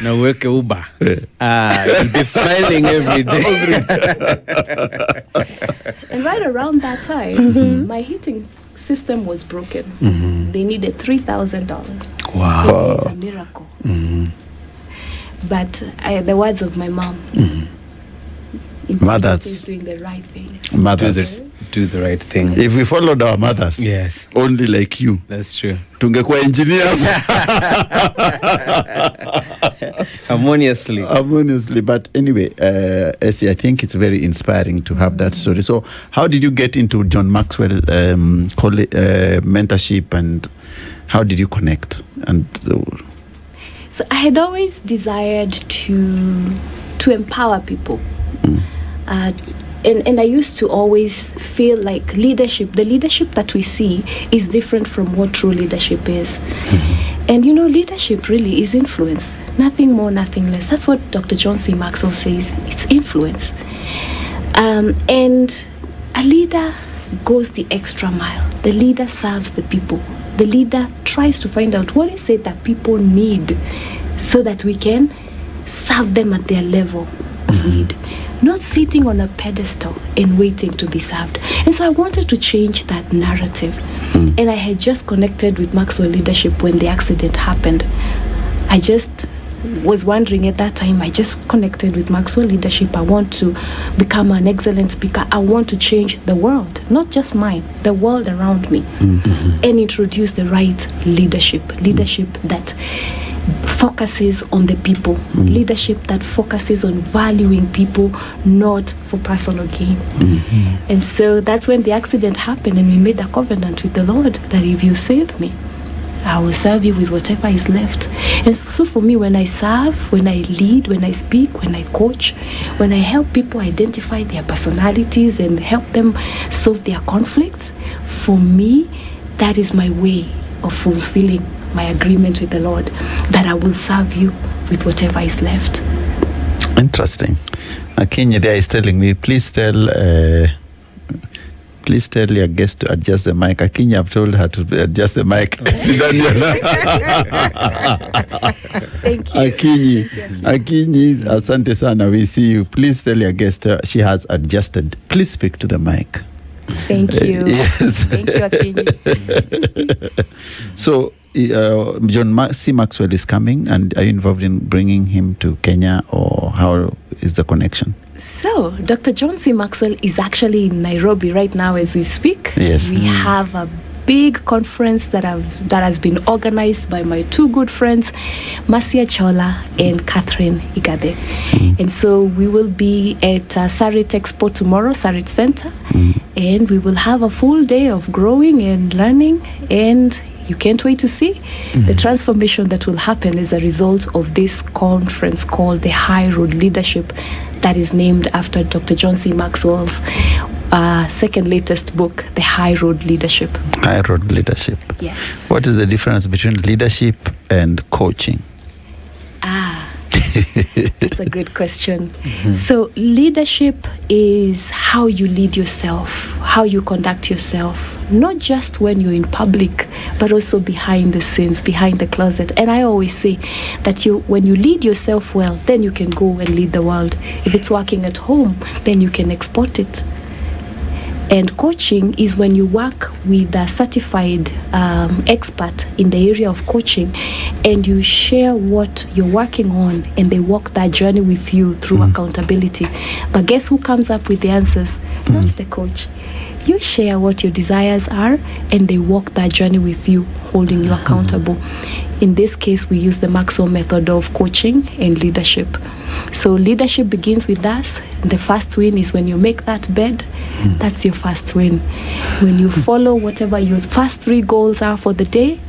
na uweke Uber. You'll be smiling every day. And right around that time, my heating system was broken. They needed $3,000. Wow. It is a miracle. But the words of my mom. Mothers. Is doing the right thing. Mothers. Do the right thing. If we followed our mothers, Yes, only like you, that's true. tungekuwa engineers. Harmoniously. Harmoniously. But anyway, Essie, I think it's very inspiring to have that story. So how did you get into John Maxwell mentorship, and how did you connect? And So I had always desired to empower people. And I used to always feel like the leadership that we see is different from what true leadership is. And leadership really is influence. Nothing more, nothing less. That's what Dr. John C. Maxwell says. It's influence. And a leader goes the extra mile. The leader serves the people. The leader tries to find out what is it that people need so that we can serve them at their level of need. Not sitting on a pedestal and waiting to be served. And so I wanted to change that narrative. And I had just connected with Maxwell Leadership when the accident happened. I just was wondering at that time, I just connected with Maxwell Leadership. I want to become an excellent speaker. I want to change the world, not just mine, the world around me, and introduce the right leadership that focuses on the people, leadership that focuses on valuing people, not for personal gain. And so that's when the accident happened, and we made a covenant with the Lord that if you save me, I will serve you with whatever is left. And so for me, when I serve, when I lead, when I speak, when I coach, when I help people identify their personalities and help them solve their conflicts, for me, that is my way of fulfilling my agreement with the Lord, that I will serve you with whatever is left. interesting. Akinyi there is telling me, please tell your guest to adjust the mic. Akinyi, I've told her to adjust the mic. Thank you. Akinyi, asante sana. We see you. Please tell your guest she has adjusted. Please speak to the mic. Thank you. Yes. Thank you, Akinyi. So, John C. Maxwell is coming, and are you involved in bringing him to Kenya, or how is the connection? So, Dr. John C. Maxwell is actually in Nairobi right now as we speak. Yes. We have a big conference that has been organized by my two good friends, Marcia Chola and Catherine Igade. And so we will be at Sarit Expo tomorrow, Sarit Center, and we will have a full day of growing and learning, and you can't wait to see the transformation that will happen as a result of this conference called the High Road Leadership, that is named after Dr. John C. Maxwell's second latest book, The High Road Leadership. High Road Leadership. Yes. What is the difference between leadership and coaching? That's a good question. So leadership is how you lead yourself, how you conduct yourself, not just when you're in public, but also behind the scenes, behind the closet. And I always say that when you lead yourself well, then you can go and lead the world. If it's working at home, then you can export it. And coaching is when you work with a certified expert in the area of coaching, and you share what you're working on, and they walk that journey with you through accountability. But guess who comes up with the answers? Not the coach. You share what your desires are, and they walk that journey with you, holding you accountable. In this case, we use the Maxwell method of coaching and leadership. So leadership begins with us. The first win is when you make that bed. That's your first win. When you follow whatever your first 3 goals are for the day,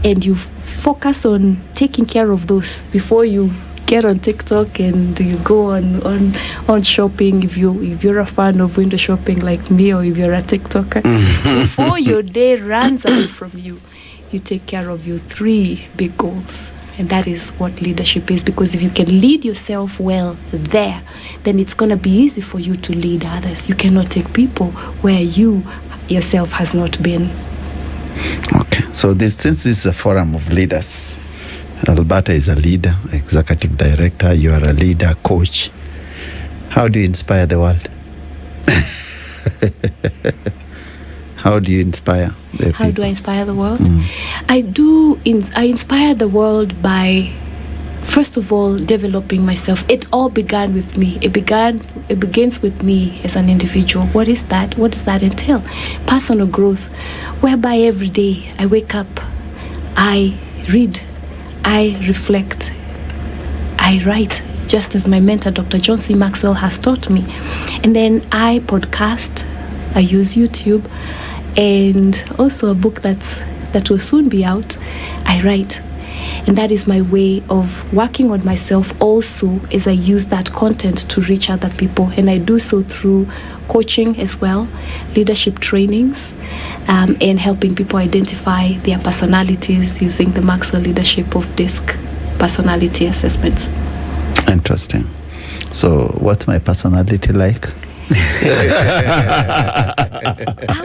and you focus on taking care of those before you get on TikTok and you go on shopping. If you're a fan of window shopping like me, or if you're a TikToker, before your day runs away from you, you take care of your 3 big goals. And that is what leadership is, because if you can lead yourself well there, then it's going to be easy for you to lead others. You cannot take people where you yourself has not been. Okay, so since this is a forum of leaders, Alberta is a leader, executive director, you are a leader, coach. How do you inspire the world? How do you inspire the people? How do I inspire the world? I inspire the world by, first of all, developing myself. It all began with me. It begins with me as an individual. What is that? What does that entail? Personal growth, whereby every day I wake up, I read, I reflect, I write, just as my mentor, Dr. John C. Maxwell, has taught me. And then I podcast, I use YouTube, and also a book that will soon be out, I write. And that is my way of working on myself also, as I use that content to reach other people. And I do so through coaching as well, leadership trainings, and helping people identify their personalities using the Maxwell Leadership of DISC personality assessments. Interesting. So what's my personality like? I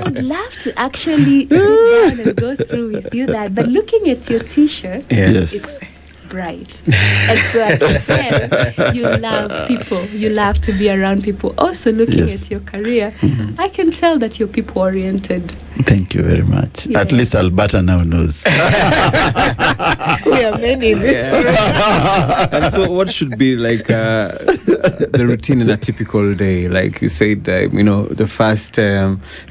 would love to actually sit down and go through with you that, but looking at your t-shirt, it's bright. And so I can tell you love people, you love to be around people. Also looking at your career, I can tell that you're people oriented. Thank you very much. Yeah. At least Alberta now knows. We are many in this room. And so what should be like the routine in a typical day? Like you said, the first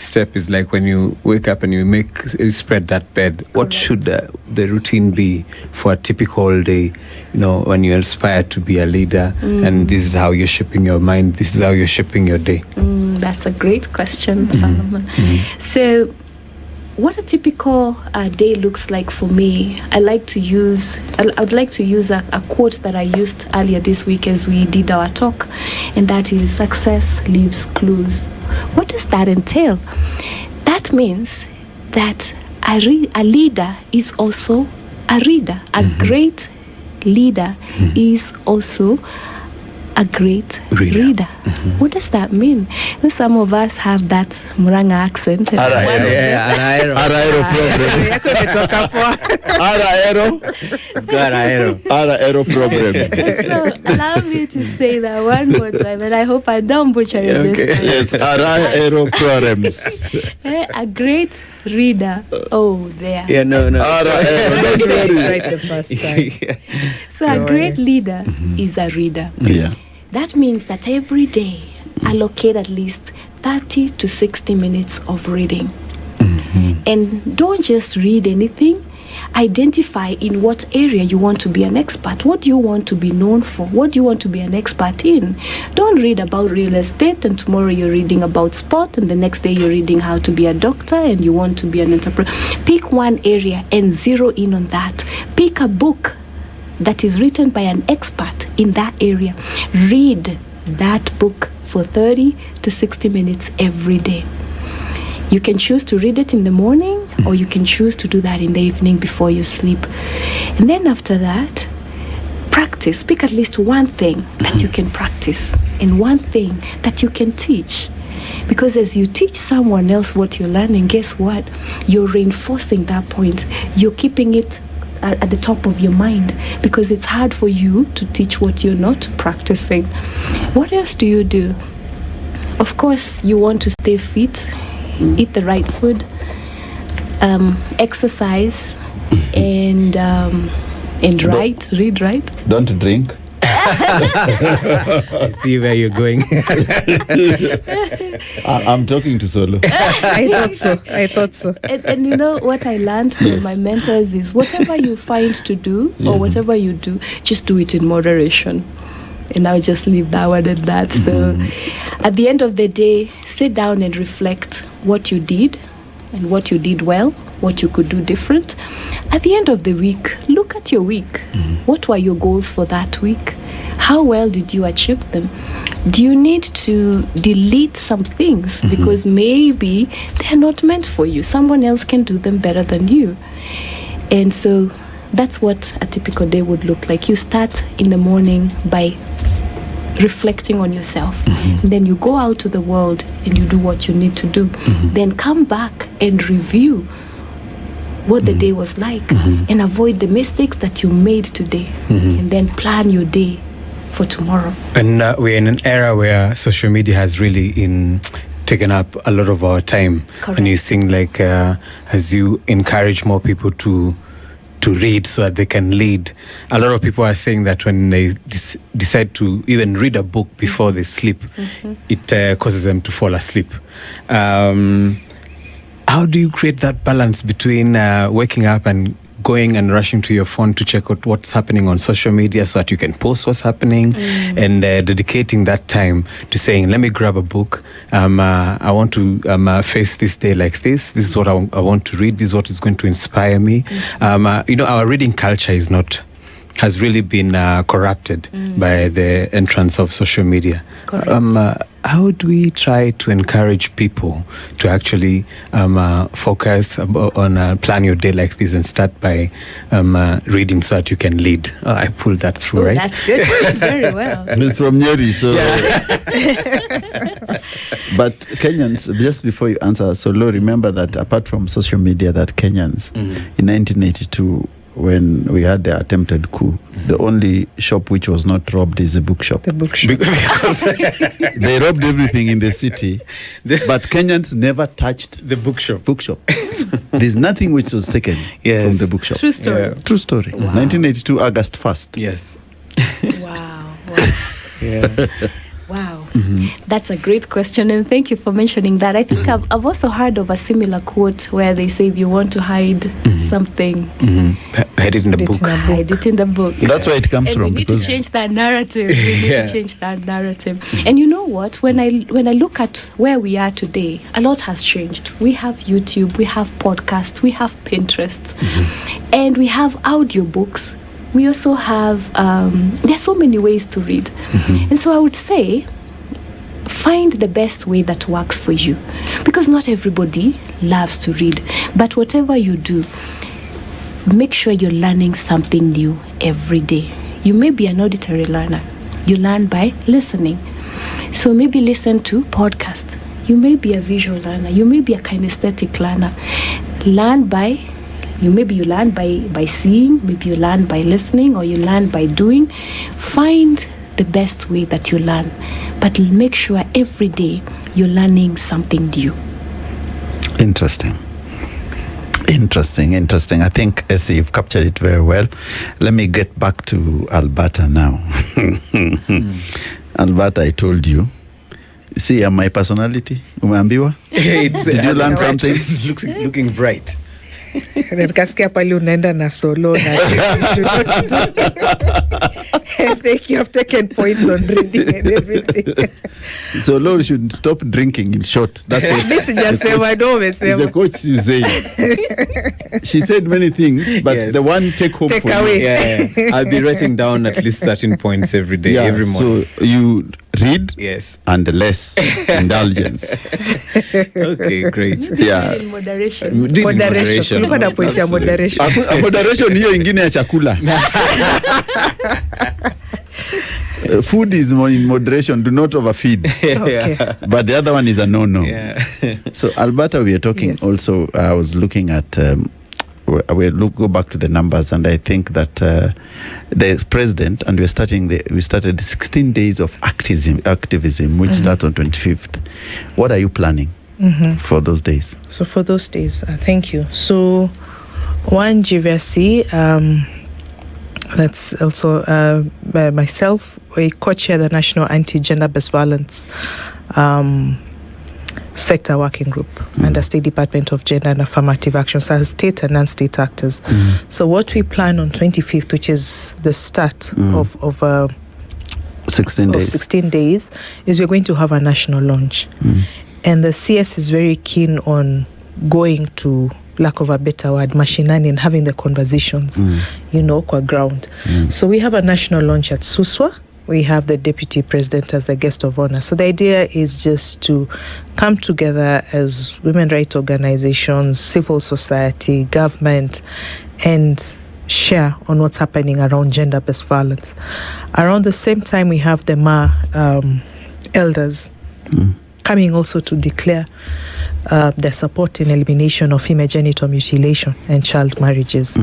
step is like when you wake up and you spread that bed. What should the routine be for a typical day, when you aspire to be a leader, and this is how you're shaping your mind, this is how you're shaping your day? That's a great question, Solomon. So what a typical day looks like for me, I would like to use a quote that I used earlier this week as we did our talk, and that is, success leaves clues. What does that entail? That means that a leader is also a reader. A great leader is also a great reader. What does that mean? Some of us have that Muranga accent. Araero problem. So allow me to say that one more time, and I hope I don't butcher it this time. Yes, Araero problems. A great reader. Oh, there. Yeah, no. Right the first time. So a great leader is a reader. Yeah. That means that every day allocate at least 30 to 60 minutes of reading. And don't just read anything. Identify in what area you want to be an expert. What do you want to be known for? What do you want to be an expert in? Don't read about real estate and tomorrow you're reading about sport and the next day you're reading how to be a doctor and you want to be an entrepreneur. Pick one area and zero in on that. Pick a book that is written by an expert in that area. Read that book for 30 to 60 minutes every day. You can choose to read it in the morning or you can choose to do that in the evening before you sleep. And then after that, practice. Pick at least one thing that you can practice and one thing that you can teach. Because as you teach someone else what you're learning, guess what? You're reinforcing that point. You're keeping it at the top of your mind, because it's hard for you to teach what you're not practicing. What else do you do? Of course, you want to stay fit, eat the right food, exercise, and read. Don't drink. I see where you're going. I'm talking to Solo. I thought so. And you know what I learned from my mentors is whatever you find to do or whatever you do, just do it in moderation. And I'll just leave that one at that. So at the end of the day, sit down and reflect what you did and what you did well, what you could do different. At the end of the week, look at your week. What were your goals for that week? How well did you achieve them? Do you need to delete some things because maybe they're not meant for you? Someone else can do them better than you. And so That's what a typical day would look like. You start in the morning by reflecting on yourself. And then you go out to the world and you do what you need to do. Then come back and review what the day was like and avoid the mistakes that you made today. And then plan your day for tomorrow. And we're in an era where social media has really taken up a lot of our time. Correct. And you think like as you encourage more people to read so that they can lead, a lot of people are saying that when they decide to even read a book before they sleep, it causes them to fall asleep. How do you create that balance between waking up and going and rushing to your phone to check out what's happening on social media so that you can post what's happening, and dedicating that time to saying, let me grab a book, I want to face this day like this is what I want to read, this is what is going to inspire me. Our reading culture has really been corrupted by the entrance of social media. Correct. How do we try to encourage people to actually focus on plan your day like this and start by reading so that you can lead? I pulled that through, right? That's good. Very well. And it's from Nyeri, so. But Kenyans, just before you answer, Solo, remember that apart from social media, that Kenyans in 1982, when we had the attempted coup, the only shop which was not robbed is a bookshop. The bookshop. They robbed everything in the city, but Kenyans never touched The bookshop. There's nothing which was taken from the bookshop. True story. Yeah. True story. 1982, August 1st. Yes. Wow. Yeah. Wow. That's a great question, and thank you for mentioning that. I think I've also heard of a similar quote where they say if you want to hide something, Hide it in the book. hide it in the book. That's where it comes And from. we need to Because change that narrative. We need Yeah. to change that narrative. And you know what? When I look at where we are today, a lot has changed. We have YouTube, we have podcasts, we have Pinterest, and we have audiobooks. We also have, there's so many ways to read. And so I would say, find the best way that works for you. Because not everybody loves to read. But whatever you do, make sure you're learning something new every day. You may be an auditory learner. You learn by listening. So maybe listen to podcasts. You may be a visual learner. You may be a kinesthetic learner. Maybe you learn by seeing, maybe you learn by listening, or you learn by doing. Find the best way that you learn, but make sure every day you're learning something new. Interesting. I think, Essie, you've captured it very well. Let me get back to Alberta now. Alberta, I told you. See, my personality, umeambiwa? Did you learn something? It's looking bright. Nikasikia pale unaenda na Solo na I think you have taken points on reading and everything. So Lord should stop drinking, in short. That's what This is just say I know the coach is saying. She said many things, but Yes. the one take home Take for away. you. Yeah. I'll be writing down at least 13 points every day, every morning. So you read Yes. and less indulgence. Okay, great. Yeah. In moderation. Do it in Moderation. Kulikuwa na point ya Absolutely. moderation. Moderation hiyo ingine ya chakula. Food is in moderation, do not overfeed. Okay. But the other one is a no-no. Yeah. So Alberta, we are talking Yes. also, I was looking at, we'll go back to the numbers, and I think that the president, and we started 16 days of activism, which starts on 25th. What are you planning for those days? So for those days, thank you. So one GVC, that's also myself. We co-chair the National Anti-Gender-Based Violence Sector Working Group under State Department of Gender and Affirmative Action, so as state and non-state actors. So what we plan on 25th, which is the start of 16 days. 16 days, is we're going to have a national launch. And the CS is very keen on going to, lack of a better word, mashinani, and having the conversations, kwa ground. So we have a national launch at Suswa. We have the deputy president as the guest of honor. So the idea is just to come together as women rights organizations, civil society, government, and share on what's happening around gender-based violence. Around the same time, we have the Ma elders coming also to declare their support in elimination of female genital mutilation and child marriages.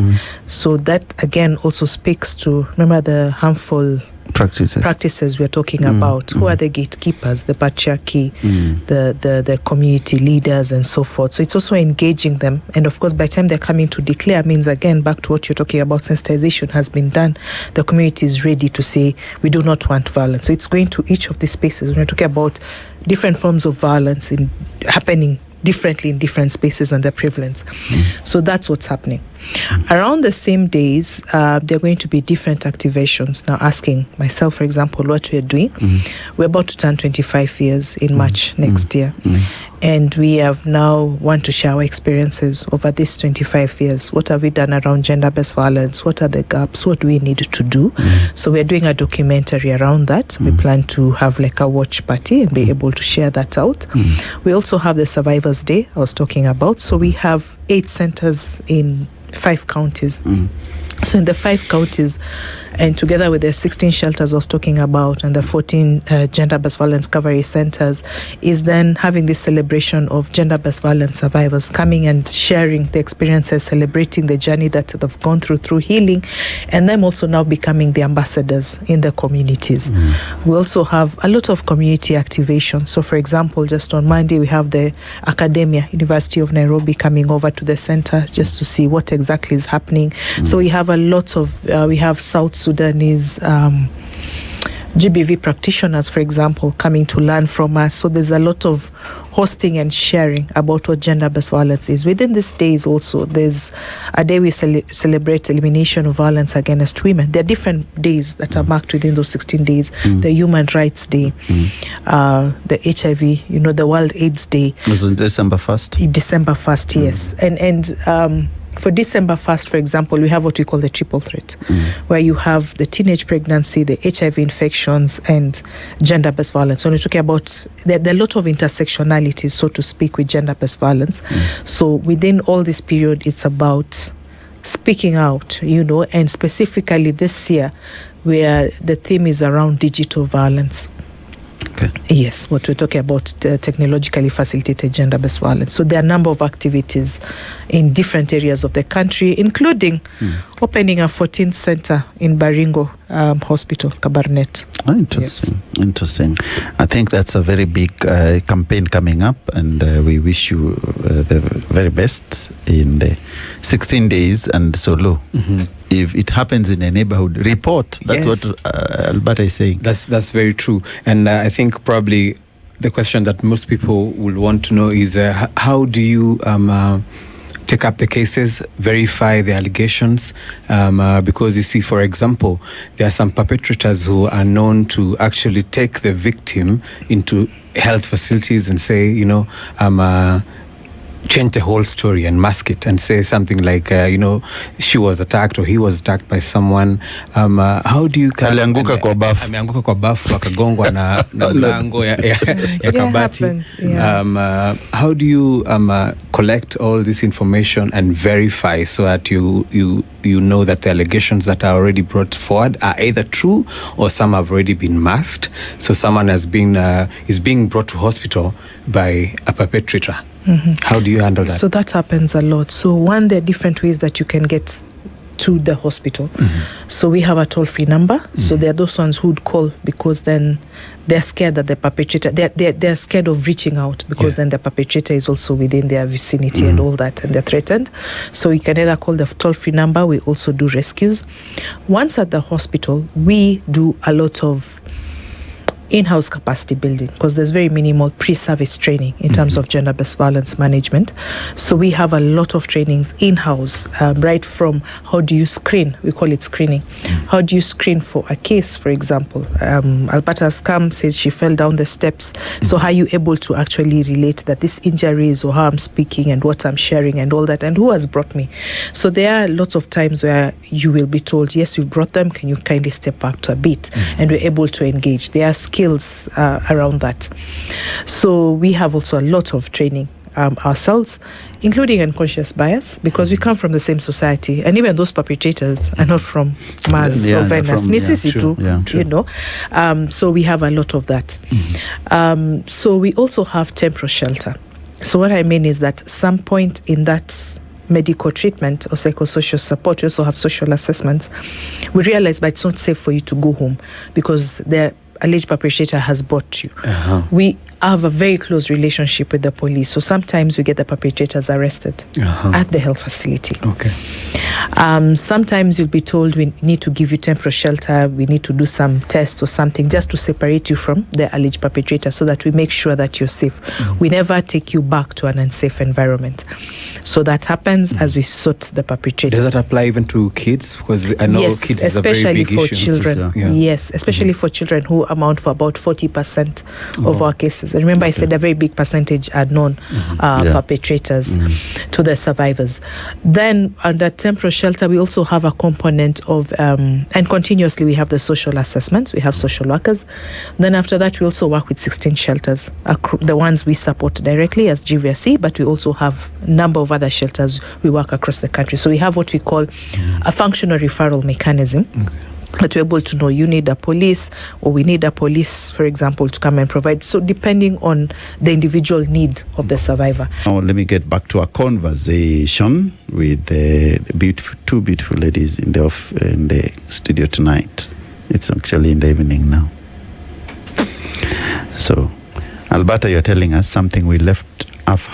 So that again also speaks to, remember, the harmful practices we're talking about. Who are the gatekeepers, the patriarchy, the community leaders and so forth. So it's also engaging them. And of course, by the time they're coming to declare, means again, back to what you're talking about, sensitization has been done. The community is ready to say, we do not want violence. So it's going to each of these spaces. When we're talking about different forms of violence happening differently in different spaces and their prevalence. So that's what's happening. Around the same days, there are going to be different activations. Now, asking myself, for example, what we're doing. We're about to turn 25 years in March next year. And we have now want to share our experiences over these 25 years. What have we done around gender-based violence? What are the gaps? What do we need to do? So we're doing a documentary around that. We plan to have like a watch party and be able to share that out. We also have the Survivors Day I was talking about. So we have 8 centers in 5 counties. So in the 5 counties, and together with the 16 shelters I was talking about and the 14 gender-based violence recovery centers, is then having this celebration of gender-based violence survivors coming and sharing the experiences, celebrating the journey that they've gone through healing, and them also now becoming the ambassadors in the communities. We also have a lot of community activation. So for example, just on Monday, we have the Academia, University of Nairobi, coming over to the center just to see what exactly is happening. So we have a lot of, we have South Sudanese GBV practitioners, for example, coming to learn from us. So there's a lot of hosting and sharing about what gender-based violence is. Within these days also, there's a day we celebrate elimination of violence against women. There are different days that are marked within those 16 days. The Human Rights Day, the HIV, the World AIDS Day. Was it December 1st? December 1st, yes. And for December 1st, for example, we have what we call the triple threat, where you have the teenage pregnancy, the HIV infections, and gender-based violence. When we're talking about, there are a lot of intersectionalities, so to speak, with gender-based violence. So within all this period, it's about speaking out, and specifically this year, where the theme is around digital violence. Okay. Yes, what we're talking about, technologically facilitated gender-based violence. So there are a number of activities in different areas of the country, including opening a 14th center in Baringo Hospital, Kabarnet. Oh, interesting. Yes. Interesting. I think that's a very big campaign coming up, and we wish you the very best in the 16 days. And so, Lou, if it happens in a neighborhood, report. That's what Alberta is saying. That's very true. And I think probably the question that most people will want to know is how do you take up the cases, verify the allegations, because you see, for example, there are some perpetrators who are known to actually take the victim into health facilities and say, change the whole story and mask it and say something like, she was attacked or he was attacked by someone. How do you... Alianguka kwa bafu. Ameanguka kwa bafu, akagongwa na mlango ya kabati. How do you collect all this information and verify so that you know that the allegations that are already brought forward are either true or some have already been masked? So someone is being brought to hospital by a perpetrator. How do you handle that? So that happens a lot. So one, there are different ways that you can get to the hospital. So we have a toll-free number. So there are those ones who'd call because then they're scared that the perpetrator, they're scared of reaching out because then the perpetrator is also within their vicinity and all that, and they're threatened. So you can either call the toll-free number. We also do rescues. Once at the hospital, we do a lot of in-house capacity building because there's very minimal pre-service training in terms of gender-based violence management. So we have a lot of trainings in-house, right from how do you screen, we call it screening. How do you screen for a case, for example? Alberta has come, says she fell down the steps. So how are you able to actually relate that this injury is or how I'm speaking and what I'm sharing and all that and who has brought me? So there are lots of times where you will be told, yes, we've brought them, can you kindly step up to a bit? And we're able to engage. There are skills around that. So we have also a lot of training ourselves, including unconscious bias, because we come from the same society, and even those perpetrators are not from Mars or Venus. You know. So we have a lot of that. So we also have temporal shelter. So what I mean is that some point in that medical treatment or psychosocial support, we also have social assessments. We realize that it's not safe for you to go home because the alleged perpetrator has brought you. We have a very close relationship with the police, so sometimes we get the perpetrators arrested at the health facility. Sometimes you'll be told we need to give you temporary shelter, we need to do some tests or something just to separate you from the alleged perpetrator so that we make sure that you're safe. We never take you back to an unsafe environment. So that happens as we sort the perpetrator. Does that apply even to kids? Because I know kids is a very big issue. Especially for children. Yes, especially for children who amount for about 40% of our cases. And remember, I said a very big percentage are known perpetrators to the survivors. Then under temporal shelter, we also have a component of, and continuously we have the social assessments, we have social workers. Then after that, we also work with 16 shelters, the ones we support directly as GVRC, but we also have a number of other shelters we work across the country. So we have what we call a functional referral mechanism. That we're able to know you need a police, or we need a police, for example, to come and provide. So depending on the individual need of the survivor. Now let me get back to our conversation with the two beautiful ladies in the studio tonight. It's actually in the evening now. So, Alberta, you're telling us something we left off.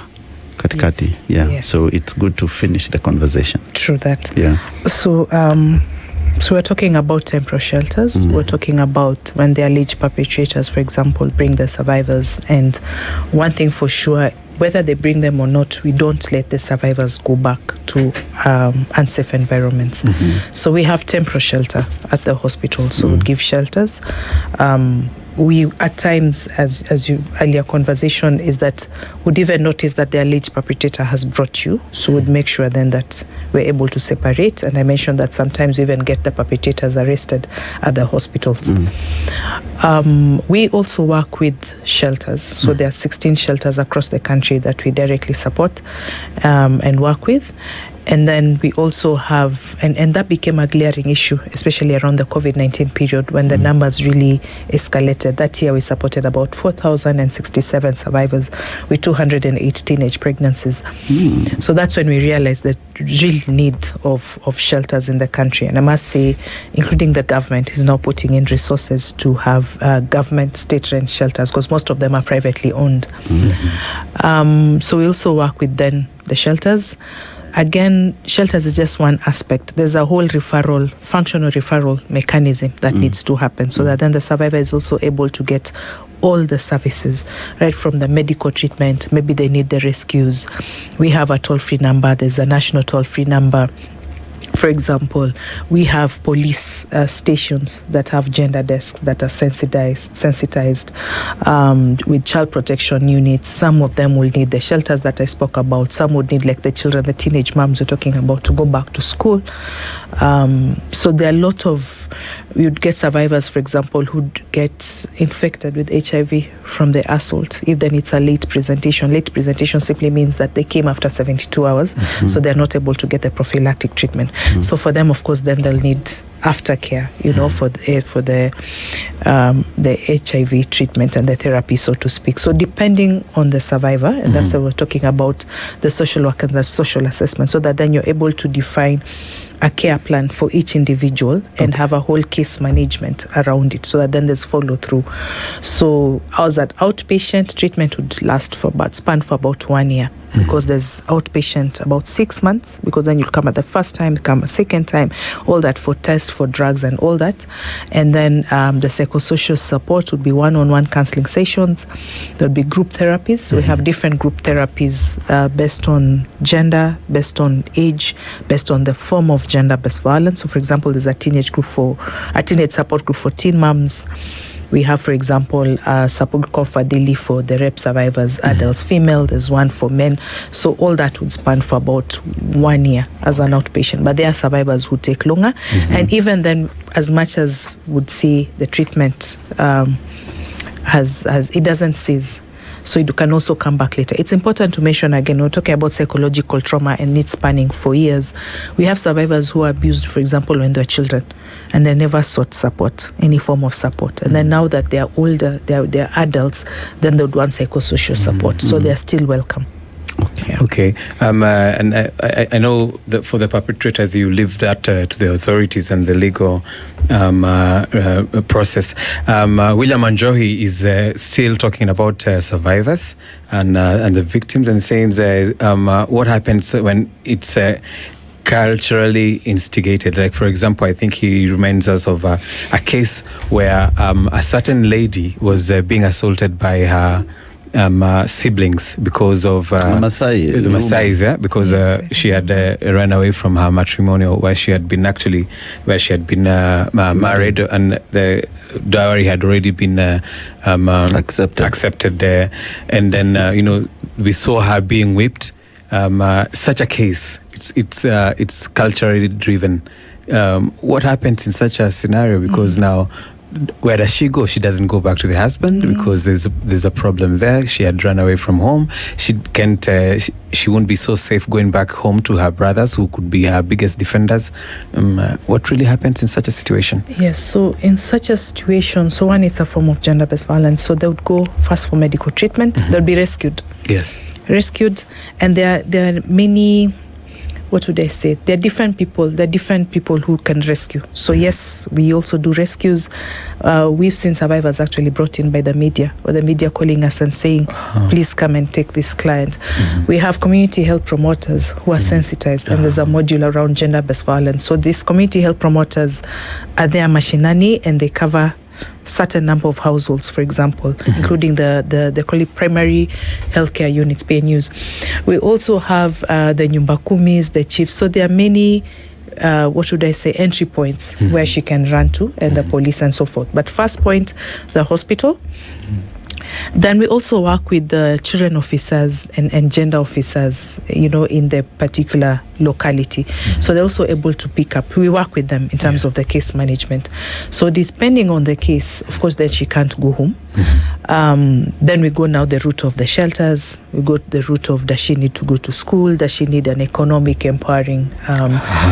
Katikati. Yes. So it's good to finish the conversation. True that. Yeah. So we're talking about temporal shelters. We're talking about when the alleged perpetrators, for example, bring the survivors. And one thing for sure, whether they bring them or not, we don't let the survivors go back to unsafe environments. So we have temporal shelter at the hospital. So we give shelters. We at times, as you earlier conversation, is that would even notice that the alleged perpetrator has brought you. So we'd make sure then that we're able to separate. And I mentioned that sometimes we even get the perpetrators arrested at the hospitals. We also work with shelters. So there are 16 shelters across the country that we directly support and work with. And then we also have, and that became a glaring issue, especially around the COVID-19 period when the numbers really escalated. That year we supported about 4,067 survivors with 208 teenage pregnancies. So that's when we realized the real need of shelters in the country. And I must say, including the government, is now putting in resources to have government state-run shelters, because most of them are privately owned. So we also work with then the shelters. Again, shelters is just one aspect. There's a whole functional referral mechanism that needs to happen so that then the survivor is also able to get all the services, right from the medical treatment. Maybe they need the rescues. We have a toll-free number. There's a national toll-free number. For example, we have police stations that have gender desks that are sensitized with child protection units. Some of them will need the shelters that I spoke about. Some would need, like the children, the teenage moms we're talking about, to go back to school. So there are a lot of, you'd get survivors, for example, who'd get infected with HIV from the assault. If then it's a late presentation. Late presentation simply means that they came after 72 hours, so they're not able to get the prophylactic treatment. So for them, of course, then they'll need aftercare, for the HIV treatment and the therapy, so to speak. So depending on the survivor, and that's why we're talking about the social work and the social assessment, so that then you're able to define a care plan for each individual and have a whole case management around it, so that then there's follow through. So ours at outpatient treatment would span for about 1 year, because there's outpatient about 6 months, because then you'll come at the first time, come a second time, all that for tests, for drugs and all that. And then the psychosocial support would be one-on-one counseling sessions. There'll be group therapies. So we have different group therapies based on gender, based on age, based on the form of gender-based violence. So for example, there's a teenage support group for teen moms. We have, for example, a support group called Fadili for the rape survivors, adults, female. There's one for men. So all that would span for about 1 year as an outpatient. But there are survivors who take longer. And even then, as much as would see the treatment it doesn't cease. So it can also come back later. It's important to mention again, we're talking about psychological trauma and needs spanning for years. We have survivors who are abused, for example, when they're children, and they never sought support, any form of support. And then now that they're older, they're adults, then they would want psychosocial support. So they're still welcome. Okay. And I know that for the perpetrators, you leave that to the authorities and the legal process. William Anjohi is still talking about survivors and the victims, and saying what happens when it's culturally instigated. Like, for example, I think he reminds us of a case where a certain lady was being assaulted by her siblings because of the Maasais, because she had run away from her matrimonial where she had been married, and the dowry had already been accepted there, and then we saw her being whipped. Such a case, it's culturally driven. What happens in such a scenario? Because now, where does she go? She doesn't go back to the husband because there's a problem there. She had run away from home. She can't. She won't be so safe going back home to her brothers, who could be her biggest defenders. What really happens in such a situation? Yes. So in such a situation, so one is a form of gender-based violence. So they would go first for medical treatment. They'll be rescued. Yes. Rescued, and there are many. What would I say? There are different people. There are different people who can rescue. So yes, we also do rescues. We've seen survivors actually brought in by the media, or the media calling us and saying, please come and take this client. We have community health promoters who are sensitized, and there's a module around gender-based violence. So these community health promoters are there mashinani, and they cover certain number of households, for example, including the call it primary healthcare units, PNUs. We also have the Nyumba Kumis, the chiefs. So there are many, entry points where she can run to, and the police and so forth. But first point, the hospital. Then we also work with the children officers and gender officers, in the particular locality. So they're also able to pick up. We work with them in terms of the case management. So depending on the case, of course, then she can't go home. Then we go now the route of the shelters. We go the route of, does she need to go to school? Does she need an economic empowering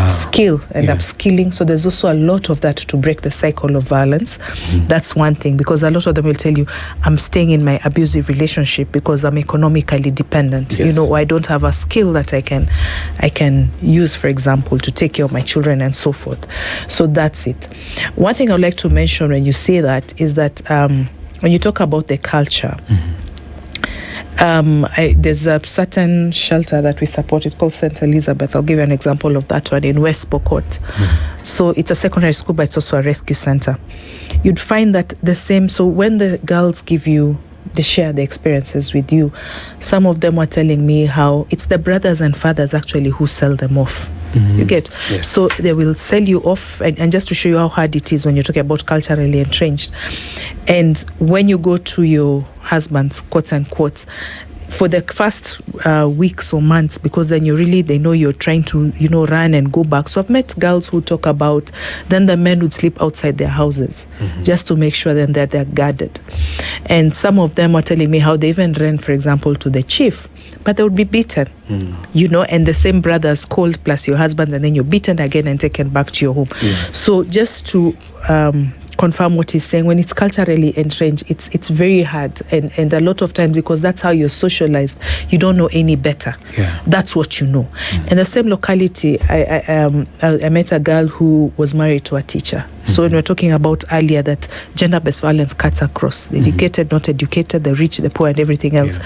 skill and upskilling? So there's also a lot of that to break the cycle of violence. That's one thing, because a lot of them will tell you, I'm staying in my abusive relationship because I'm economically dependent. Yes. I don't have a skill that I can use, for example, to take care of my children and so forth. So that's it. One thing I'd like to mention when you say that is that when you talk about the culture, there's a certain shelter that we support. It's called St. Elizabeth. I'll give you an example of that one in West Pokot. So it's a secondary school, but it's also a rescue center. You'd find that the same. So when the girls they share the experiences with you, some of them are telling me how it's the brothers and fathers actually who sell them off. You get? Yes. So they will sell you off, and just to show you how hard it is when you're talking about culturally entrenched. And when you go to your husband's, quote unquote, for the first weeks or months, because then they know you're trying to, run and go back. So I've met girls who talk about, then the men would sleep outside their houses just to make sure then that they're guarded. And some of them are telling me how they even ran, for example, to the chief, but they would be beaten, and the same brothers called plus your husband, and then you're beaten again and taken back to your home. So just to confirm what he's saying, when it's culturally entrenched, it's very hard, and a lot of times, because that's how you're socialized, you don't know any better. That's what you know. In the same locality, I met a girl who was married to a teacher. So when we're talking about earlier that gender-based violence cuts across the educated, not educated, the rich, the poor, and everything else.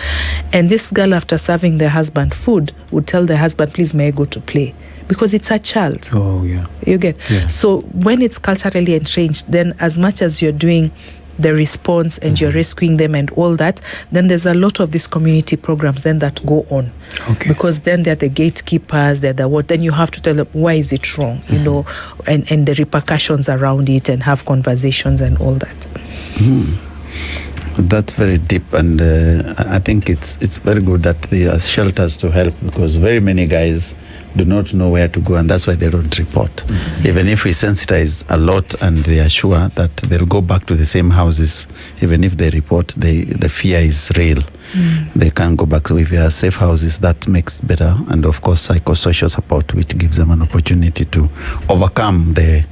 And this girl, after serving the husband food, would tell the husband, please, may I go to play? Because it's a child. Oh, yeah. You get? Yeah. So when it's culturally entrenched, then as much as you're doing the response and you're rescuing them and all that, then there's a lot of these community programs then that go on. Because then they're the gatekeepers, they're the what, then you have to tell them why is it wrong, and the repercussions around it, and have conversations and all that. That's very deep, and I think it's very good that there are shelters to help, because very many guys do not know where to go, and that's why they don't report. Even if we sensitize a lot and they are sure that they'll go back to the same houses, even if they report, the fear is real. They can't go back. So if there are safe houses, that makes better. And of course, psychosocial support, which gives them an opportunity to overcome the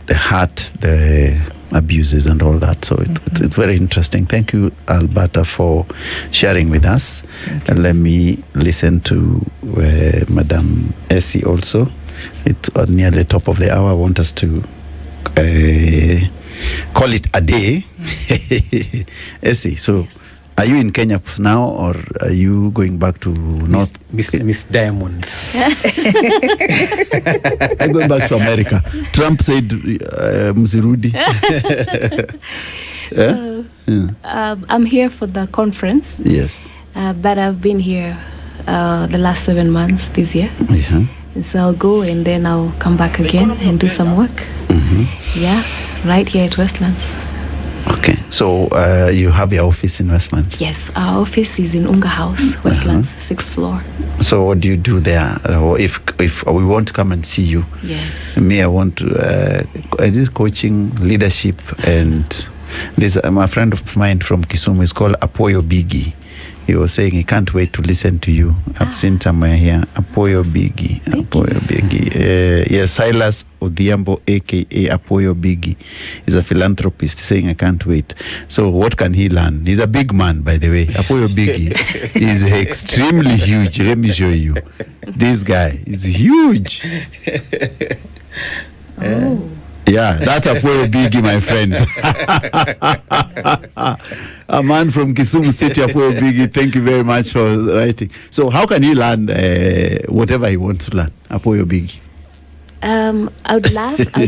hurt, the abuses and all that. So it's very interesting. Thank you, Alberta, for sharing with us. And let me listen to Madam Essie also. It's near the top of the hour. I want us to call it a day. Essie, so are you in Kenya now, or are you going back to North? Miss Diamonds. I'm going back to America. Trump said, Mzirudi. I'm here for the conference. Yes. But I've been here the last 7 months this year. Yeah. And so I'll go and then I'll come back again and do some work. Yeah, right here at Westlands. Okay, so you have your office in Westlands? Yes, our office is in Unga House, Westlands, 6th floor. So what do you do there? If we want to come and see you? Yes. Me, I want to I did coaching, leadership, and this my friend of mine from Kisumu is called Apoyo Bigi. He was saying he can't wait to listen to you. I've seen somewhere here. Apoyo Bigi. Apoyo Bigi. Yes, Silas Odhiambo, a.k.a. Apoyo Bigi, is a philanthropist saying I can't wait. So what can he learn? He's a big man, by the way. Apoyo Bigi is extremely huge. Let me show you. This guy is huge. Oh. Yeah, that's Apoyo Bigi, my friend. A man from Kisumu City, Apoyo Bigi. Thank you very much for writing. So how can he learn whatever he wants to learn, Apoyo Bigi? I'd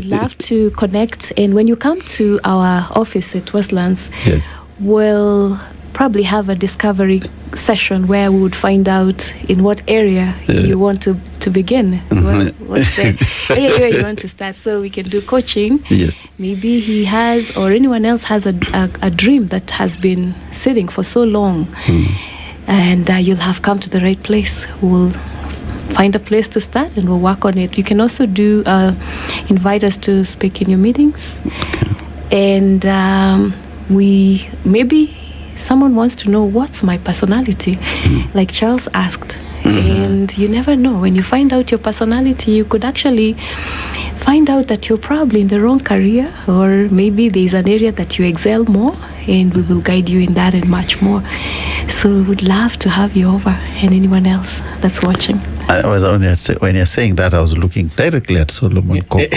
love to connect. And when you come to our office at Westlands, Yes. we'll probably have a discovery session where we would find out in what area you want to begin. What's the area you want to start, so we can do coaching. Yes. Maybe he has, or anyone else has a dream that has been sitting for so long, and you'll have come to the right place. We'll find a place to start and we'll work on it. You can also do invite us to speak in your meetings. And we maybe someone wants to know what's my personality, like Charles asked. And you never know. When you find out your personality, you could actually find out that you're probably in the wrong career, or maybe there's an area that you excel more, and we will guide you in that and much more. So we would love to have you over, and anyone else that's watching. I was only when you're saying that, I was looking directly at Solomon Koko. In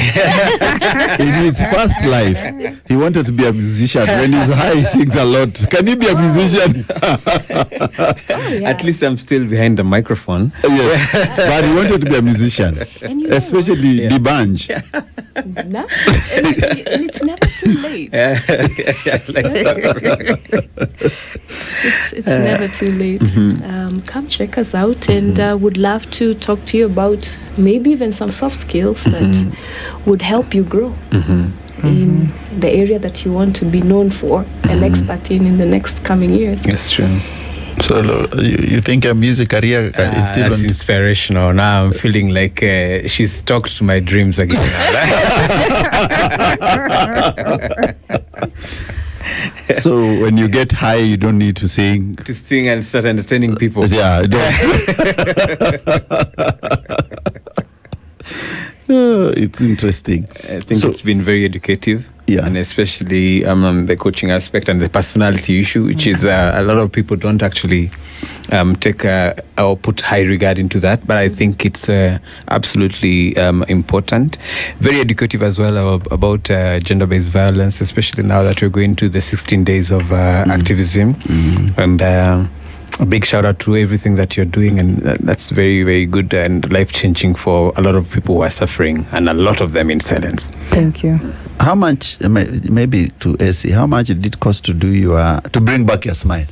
his past life, he wanted to be a musician. When he's high, he sings a lot. Can he be a musician? At least I'm still behind the microphone. Yes, but he wanted to be a musician, And you know especially the banj. No? And it's never too late. It's never too late. Come check us out, and would love to talk to you about maybe even some soft skills that would help you grow in the area that you want to be known for, an expert in the next coming years. That's true. So you think your music career is still that's on? inspirational. Now I'm feeling like she's talked to my dreams again. So when you get high, you don't need to sing. To sing and start entertaining people. Yeah, I don't. It's interesting. I think So- it's been very educative. Yeah. And especially the coaching aspect and the personality issue, which is a lot of people don't actually take or put high regard into that. But I think it's absolutely important. Very educative as well about gender-based violence, especially now that we're going to the 16 days of activism. And a big shout out to everything that you're doing, and that's very, very good and life-changing for a lot of people who are suffering, and a lot of them in silence. Thank you. How much, maybe to Essie, how much did it cost to do to bring back your smile?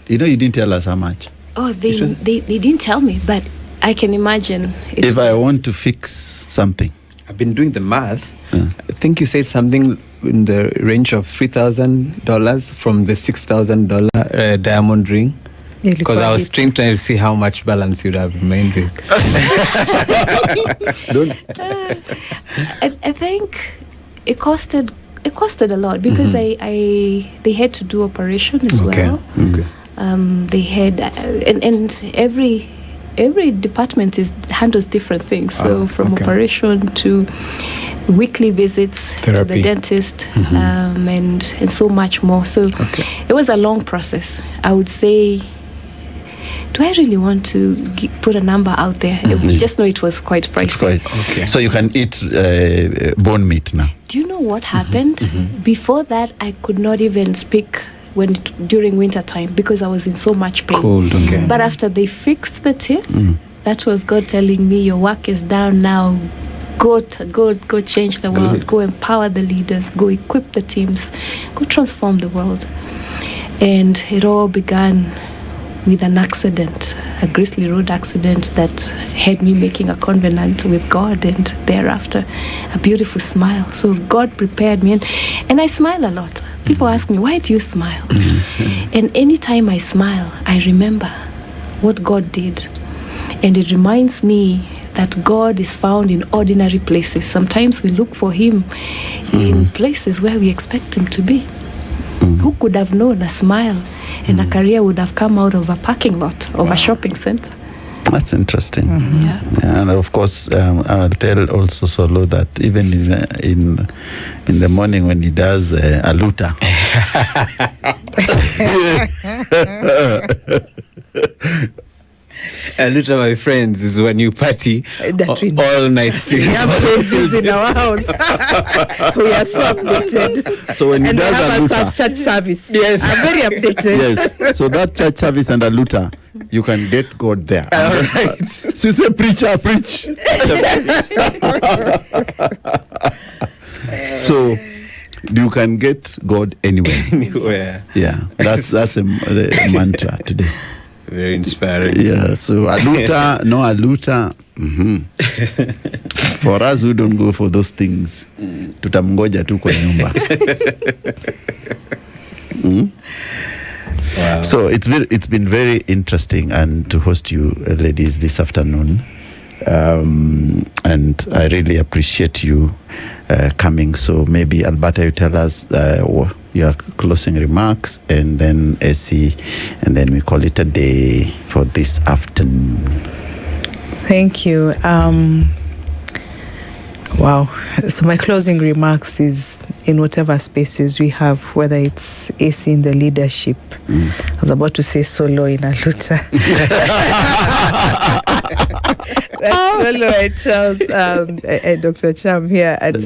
You know, you didn't tell us how much. Oh, they didn't tell me, but I can imagine. If I want to fix something. I've been doing the math. I think you said something in the range of $3,000 from the $6,000 diamond ring. Because I was trying to see how much balance you'd have remained with. I think it costed a lot because they had to do operation as well. Okay. They had and every department handles different things. So from operation to weekly visits to the Therapy. dentist, and so much more. So it was a long process. I would say, do I really want to put a number out there? Just know it was quite pricey. Okay. So you can eat bone meat now. Do you know what happened? Before that, I could not even speak during winter time because I was in so much pain. Cold, okay. But after they fixed the teeth, that was God telling me, your work is done now. Go change the world. Go empower the leaders. Go equip the teams. Go transform the world. And it all began with an accident, a Grizzly Road accident that had me making a covenant with God, and thereafter a beautiful smile. So God prepared me, and I smile a lot. People ask me, why do you smile? And anytime I smile, I remember what God did. And it reminds me that God is found in ordinary places. Sometimes we look for him in places where we expect him to be. Who could have known a smile and a career would have come out of a parking lot of a shopping center? That's interesting. Yeah. And of course, I'll tell also Solo that even in the morning when he does a luta, A little, my friends, is when you party That we know. all night. We have choices in our house. We are so updated. so when he And we does a have a luta, church service. Yes. I'm very updated. yes. So that church service and a luta, you can get God there. All right. So you say, preacher, preach. So you can get God anywhere. Anywhere. Yeah, that's a mantra today. Very inspiring. Yeah, so aluta, no aluta. For us who don't go for those things, tutamngoja tu kwa nyumba. Wow. So it's been very interesting and to host you ladies this afternoon. And I really appreciate you coming. So maybe Alberta, you tell us your closing remarks, and then Essie, and then we call it a day for this afternoon. Thank you. Wow. So my closing remarks is in whatever spaces we have, whether it's Essie in the leadership. I was about to say Solo in a luta. That's Solo and Charles and Dr. Cham here at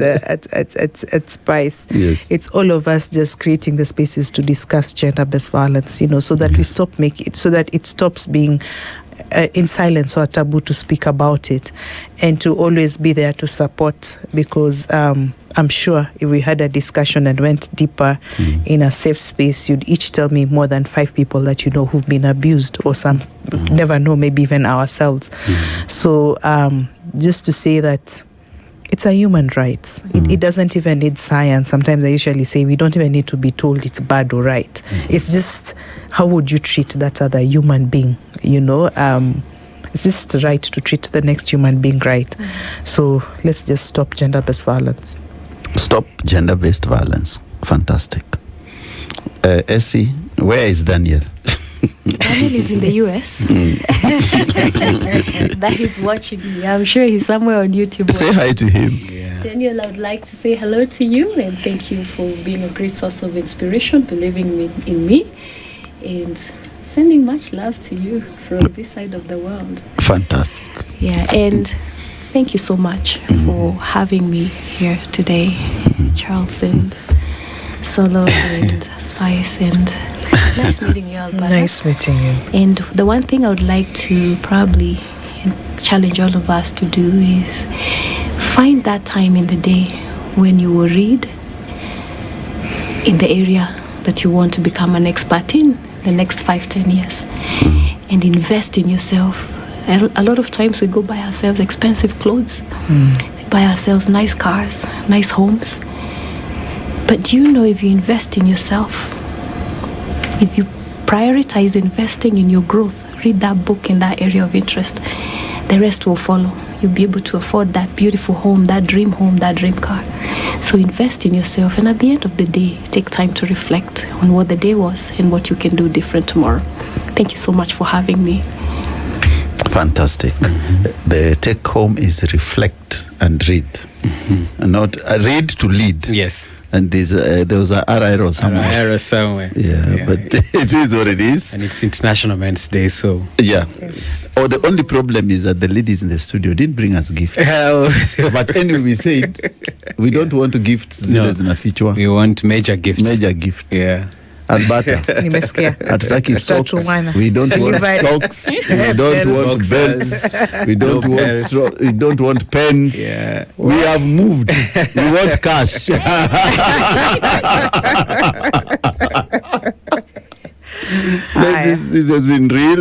Spice. Yes. It's all of us just creating the spaces to discuss gender-based violence, so that we stop so that it stops being in silence or taboo to speak about it, and to always be there to support, because I'm sure if we had a discussion and went deeper in a safe space, you'd each tell me more than 5 people that who've been abused, or some never know, maybe even ourselves. So just to say that it's a human right. It doesn't even need science. Sometimes I usually say we don't even need to be told it's bad or right. It's just, how would you treat that other human being? It's just right to treat the next human being right. So let's just stop gender-based violence. Stop gender-based violence. Fantastic. Essie, where is Daniel? Daniel is in the US. That he's watching me. I'm sure he's somewhere on YouTube. Say hi to him. Yeah. Daniel, I would like to say hello to you and thank you for being a great source of inspiration, believing in me, and sending much love to you from this side of the world. Fantastic. Yeah, and thank you so much for having me here today, Charles and Solo and Spice, and nice meeting you, Alberta. Nice meeting you. And the one thing I would like to probably challenge all of us to do is find that time in the day when you will read in the area that you want to become an expert in the next 5-10 years, and invest in yourself. A lot of times we go buy ourselves expensive clothes, buy ourselves nice cars, nice homes. But do you know, if you invest in yourself, if you prioritize investing in your growth. Read that book in that area of interest. The rest will follow. You'll be able to afford that beautiful home, that dream car. So invest in yourself, and at the end of the day, take time to reflect on what the day was and what you can do different tomorrow. Thank you so much for having me. Fantastic. The take home is reflect and read. Not read to lead. Yes. And there was an arrow somewhere. Arrow somewhere. Yeah, but it is what it is. And it's International Men's Day, so. Yeah. Oh, the only problem is that the ladies in the studio didn't bring us gifts. But anyway, we said we don't want gifts in the future. We want major gifts. Major gifts. Yeah. Alberta. Nimesikia. Hatutaki socks. Tatuana. We don't want socks. We don't want belts. We don't want we don't want pens. Yeah. We have moved. We want cash. Ladies, it has been real.